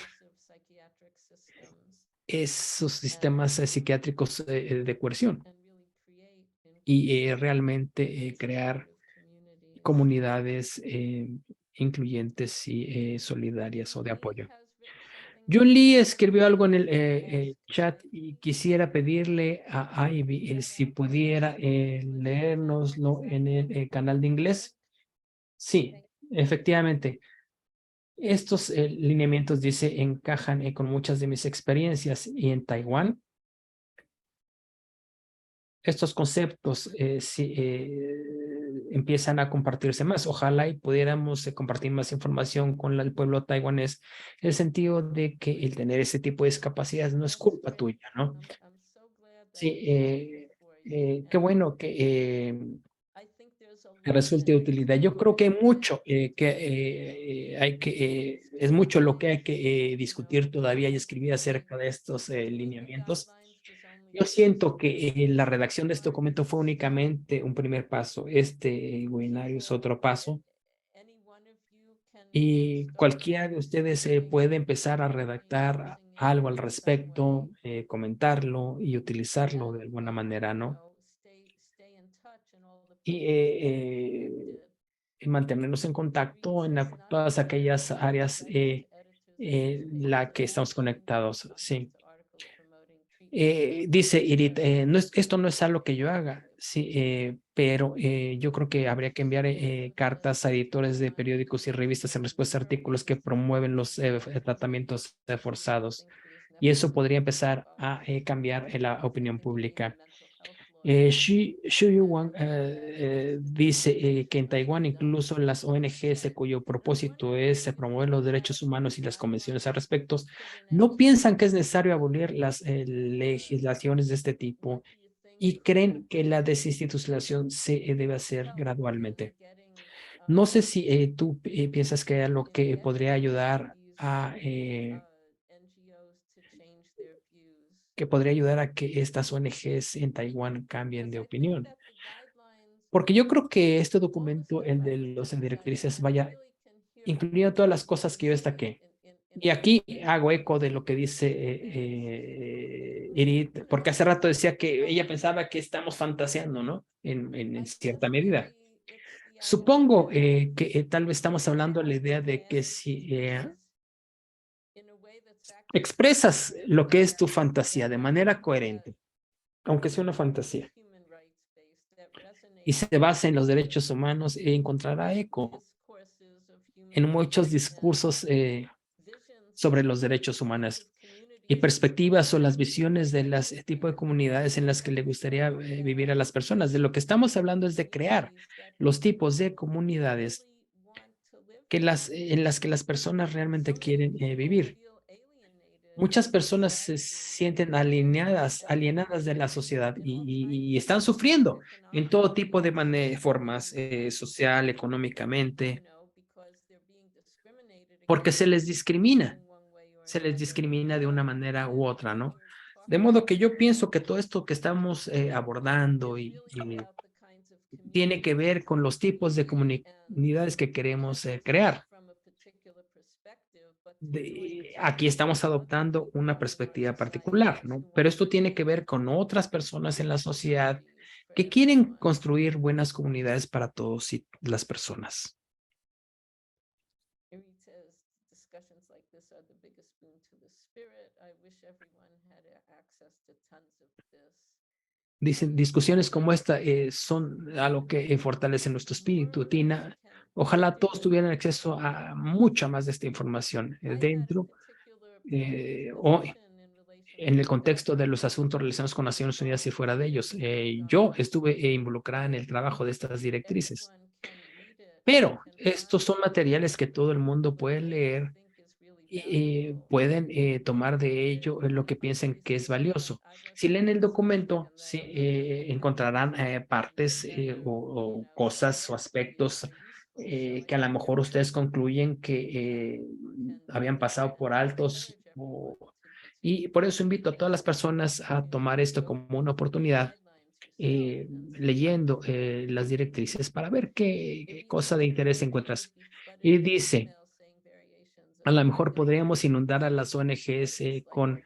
esos sistemas psiquiátricos de coerción y realmente crear comunidades incluyentes y solidarias o de apoyo. John Lee escribió algo en el chat y quisiera pedirle a Ivy si pudiera leérnoslo en el canal de inglés. Sí, efectivamente. Estos lineamientos, dice, encajan con muchas de mis experiencias y en Taiwán. Estos conceptos sí, empiezan a compartirse más. Ojalá y pudiéramos compartir más información con el pueblo taiwanés, en el sentido de que el tener ese tipo de discapacidades no es culpa tuya, ¿no? Sí, qué bueno que resulte de utilidad. Yo creo que hay mucho es mucho lo que hay que discutir todavía y escribir acerca de estos lineamientos. Yo siento que la redacción de este documento fue únicamente un primer paso. Este webinario es otro paso. Y cualquiera de ustedes puede empezar a redactar algo al respecto, comentarlo y utilizarlo de alguna manera, ¿no? Y mantenernos en contacto en todas aquellas áreas la que estamos conectados, sí. Dice Irit, esto no es algo que yo haga, sí, pero yo creo que habría que enviar cartas a editores de periódicos y revistas en respuesta a artículos que promueven los tratamientos forzados. Y eso podría empezar a cambiar la opinión pública. Xu Yuan dice que en Taiwán incluso las ONGs cuyo propósito es promover los derechos humanos y las convenciones al respecto, no piensan que es necesario abolir las legislaciones de este tipo y creen que la desinstitucionalización se debe hacer gradualmente. No sé si tú piensas que hay algo que podría ayudar a que estas ONGs en Taiwán cambien de opinión. Porque yo creo que este documento, el de los directrices, vaya incluyendo todas las cosas que yo destaqué. Y aquí hago eco de lo que dice Irit, porque hace rato decía que ella pensaba que estamos fantaseando, ¿no? En cierta medida. Supongo que tal vez estamos hablando de la idea de que si expresas lo que es tu fantasía de manera coherente, aunque sea una fantasía, y se basa en los derechos humanos, encontrará eco en muchos discursos sobre los derechos humanos y perspectivas o las visiones de las tipo de comunidades en las que le gustaría vivir a las personas. De lo que estamos hablando es de crear los tipos de comunidades en las que las personas realmente quieren vivir. Muchas personas se sienten alienadas de la sociedad y están sufriendo en todo tipo de formas, social, económicamente, porque se les discrimina de una manera u otra, ¿no? De modo que yo pienso que todo esto que estamos abordando y tiene que ver con los tipos de comunidades que queremos crear. Aquí estamos adoptando una perspectiva particular, ¿no? Pero esto tiene que ver con otras personas en la sociedad que quieren construir buenas comunidades para todos y las personas. Dicen, discusiones como esta son algo que fortalece nuestro espíritu, Tina. Ojalá todos tuvieran acceso a mucha más de esta información dentro o en el contexto de los asuntos relacionados con Naciones Unidas y fuera de ellos. Yo estuve involucrada en el trabajo de estas directrices, pero estos son materiales que todo el mundo puede leer y pueden tomar de ello lo que piensen que es valioso. Si leen el documento, sí, encontrarán partes o cosas o aspectos que a lo mejor ustedes concluyen que habían pasado por altos. Y por eso invito a todas las personas a tomar esto como una oportunidad, leyendo las directrices para ver qué cosa de interés encuentras. Y dice, a lo mejor podríamos inundar a las ONGs con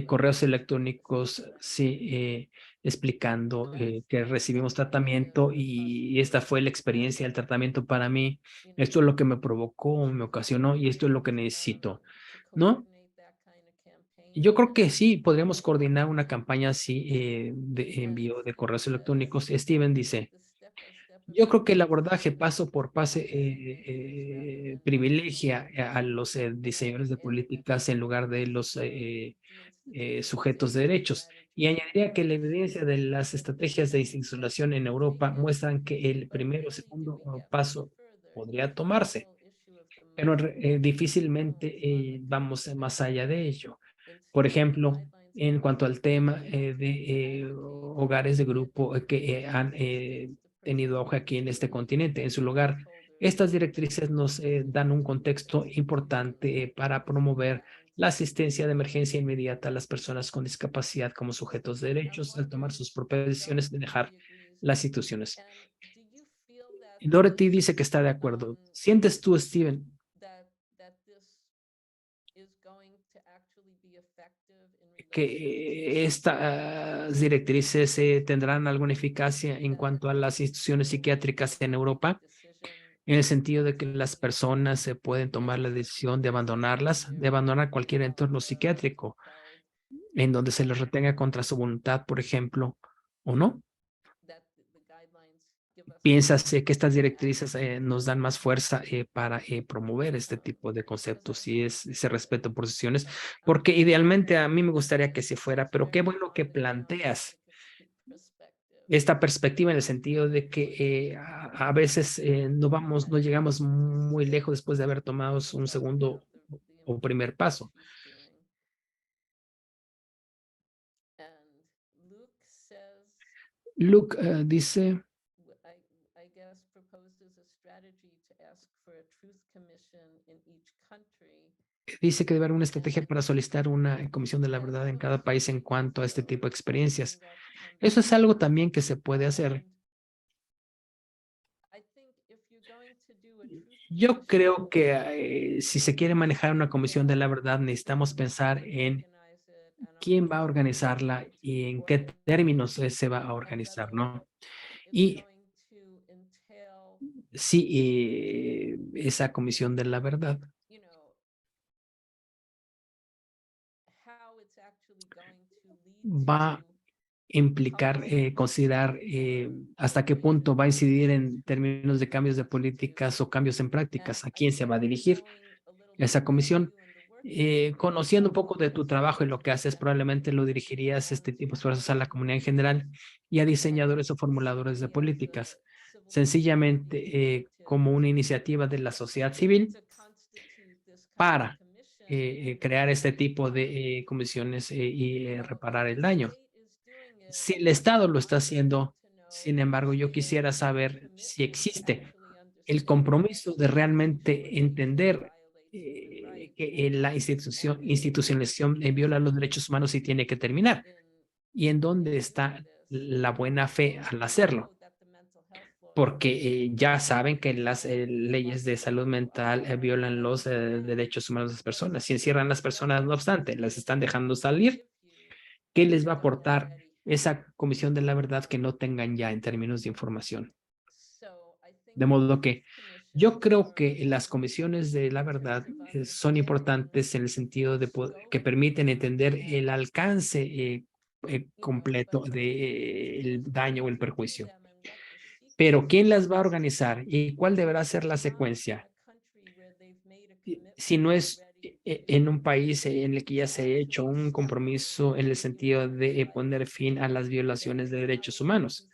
correos electrónicos, sí, explicando que recibimos tratamiento y esta fue la experiencia del tratamiento para mí. Esto es lo que me provocó, me ocasionó y esto es lo que necesito, ¿no? Yo creo que sí, podríamos coordinar una campaña así de envío de correos electrónicos. Steven dice, Yo creo que el abordaje paso por paso privilegia a los diseñadores de políticas en lugar de los sujetos de derechos. Y añadiría que la evidencia de las estrategias de insulación en Europa muestran que el primero o segundo paso podría tomarse, pero difícilmente vamos más allá de ello. Por ejemplo, en cuanto al tema de hogares de grupo que han tenido auge aquí en este continente. En su lugar, estas directrices nos dan un contexto importante para promover la asistencia de emergencia inmediata a las personas con discapacidad como sujetos de derechos al tomar sus propias decisiones de dejar las instituciones. Dorothy dice que está de acuerdo. ¿Sientes tú, Steven, que estas directrices tendrán alguna eficacia en cuanto a las instituciones psiquiátricas en Europa, en el sentido de que las personas se pueden tomar la decisión de abandonarlas, de abandonar cualquier entorno psiquiátrico en donde se les retenga contra su voluntad, por ejemplo, o no? ¿Piensas que estas directrices nos dan más fuerza para promover este tipo de conceptos y ese respeto por decisiones? Porque idealmente a mí me gustaría que se fuera, pero qué bueno que planteas esta perspectiva en el sentido de que a veces no llegamos muy lejos después de haber tomado un segundo o primer paso. Luke dice, dice que debe haber una estrategia para solicitar una comisión de la verdad en cada país en cuanto a este tipo de experiencias. Eso es algo también que se puede hacer. Yo creo que si se quiere manejar una comisión de la verdad, necesitamos pensar en quién va a organizarla y en qué términos se va a organizar, ¿no? Y si esa comisión de la verdad va a implicar, considerar hasta qué punto va a incidir en términos de cambios de políticas o cambios en prácticas, a quién se va a dirigir esa comisión. Conociendo un poco de tu trabajo y lo que haces, probablemente lo dirigirías este tipo de esfuerzos a la comunidad en general y a diseñadores o formuladores de políticas, sencillamente como una iniciativa de la sociedad civil para crear este tipo de comisiones y reparar el daño. Si el Estado lo está haciendo, sin embargo, yo quisiera saber si existe el compromiso de realmente entender que la institucionalización viola los derechos humanos y tiene que terminar. ¿Y en dónde está la buena fe al hacerlo? Porque ya saben que las leyes de salud mental violan los derechos humanos de las personas. Si encierran a las personas, no obstante, las están dejando salir, ¿qué les va a aportar esa comisión de la verdad que no tengan ya en términos de información? De modo que yo creo que las comisiones de la verdad son importantes en el sentido de que permiten entender el alcance completo del daño o el perjuicio. Pero ¿quién las va a organizar y cuál deberá ser la secuencia? Si no es en un país en el que ya se ha hecho un compromiso en el sentido de poner fin a las violaciones de derechos humanos.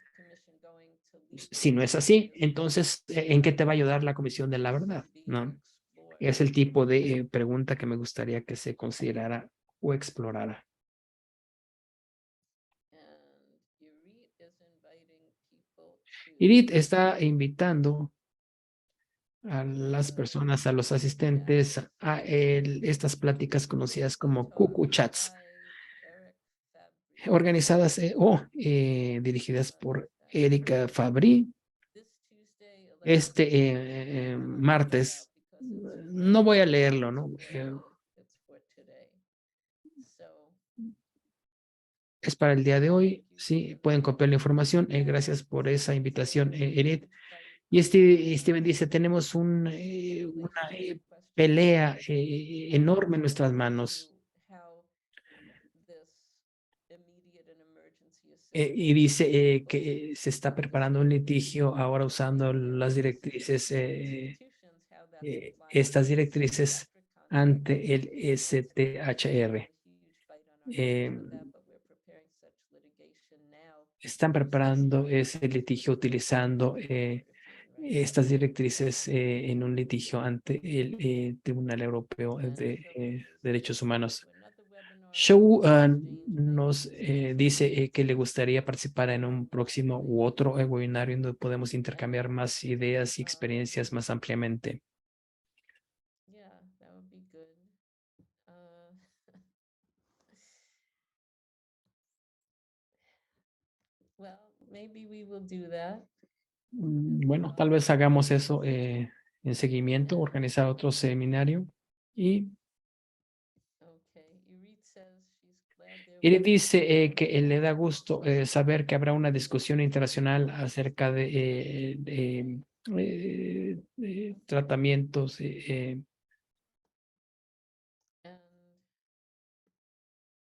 Si no es así, entonces, ¿en qué te va a ayudar la Comisión de la Verdad? ¿No? Es el tipo de pregunta que me gustaría que se considerara o explorara. Irit está invitando a las personas, a los asistentes, a estas pláticas conocidas como Cucu Chats, organizadas o dirigidas por Erika Fabri. Este martes, no voy a leerlo, ¿no? Es para el día de hoy, sí, pueden copiar la información. Gracias por esa invitación, Edith. Y Steven dice, tenemos una pelea enorme en nuestras manos. Y dice que se está preparando un litigio ahora usando las directrices, estas directrices ante el STHR. Están preparando ese litigio utilizando estas directrices en un litigio ante el Tribunal Europeo de Derechos Humanos. Shou nos dice que le gustaría participar en un próximo u otro webinario en donde podemos intercambiar más ideas y experiencias más ampliamente. Yeah, that would be good. Well, maybe we will do that. Bueno, tal vez hagamos eso en seguimiento, organizar otro seminario. Y Okay, Irit says she's glad there Iris will be dice que le da more gusto saber que habrá una discusión internacional acerca de tratamientos and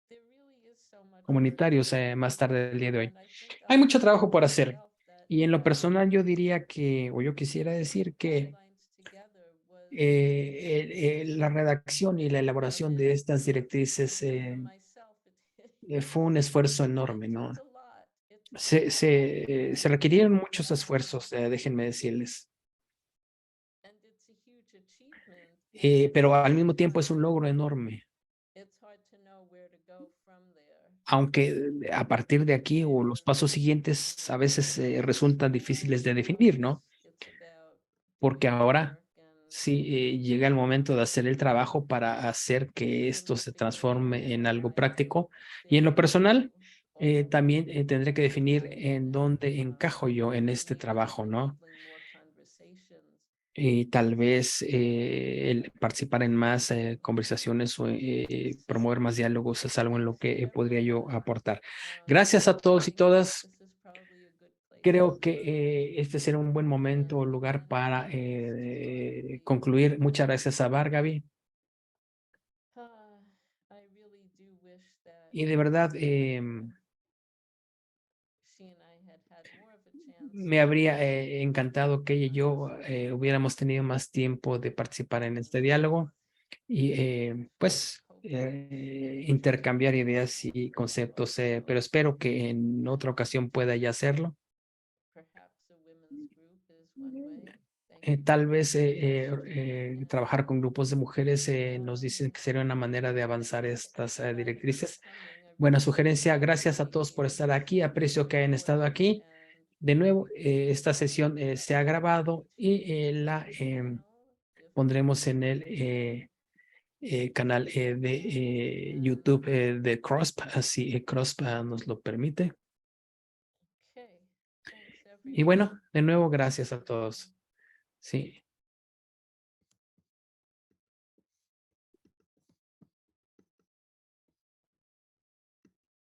there really is so much work to comunitarios do. más tarde del día de hoy. And I think Hay I'll mucho speak trabajo for por hacer. myself that Y en lo personal yo diría que, o yo quisiera decir que guidelines together was la redacción y la elaboración de estas directrices for myself fue un esfuerzo enorme, it ¿no? takes a lot. It takes a lot. Se requirieron muchos esfuerzos, déjenme decirles. And it's a huge achievement. Pero al mismo tiempo es un logro enorme. It's hard to know where to go from there. Aunque a partir de aquí o los pasos siguientes a veces resultan difíciles de definir, ¿no? It's about Porque doing the ahora work and sí llega el momento de hacer el trabajo para hacer que esto se transforme en algo práctico. Y en lo personal, también tendré que definir en dónde encajo yo en este trabajo, ¿no? Y tal vez el participar en más conversaciones o promover más diálogos es algo en lo que podría yo aportar. Gracias a todos y todas. Creo que este será un buen momento o lugar para concluir. Muchas gracias a Bargaby. Y de verdad me habría encantado que ella y yo hubiéramos tenido más tiempo de participar en este diálogo y pues intercambiar ideas y conceptos, pero espero que en otra ocasión pueda ya hacerlo. Tal vez trabajar con grupos de mujeres nos dicen que sería una manera de avanzar estas directrices. Buena sugerencia. Gracias a todos por estar aquí. Aprecio que hayan estado aquí. De nuevo, esta sesión se ha grabado y la pondremos en el canal de YouTube de CROSP, así CROSP nos lo permite. Y bueno, de nuevo, gracias a todos. Sí.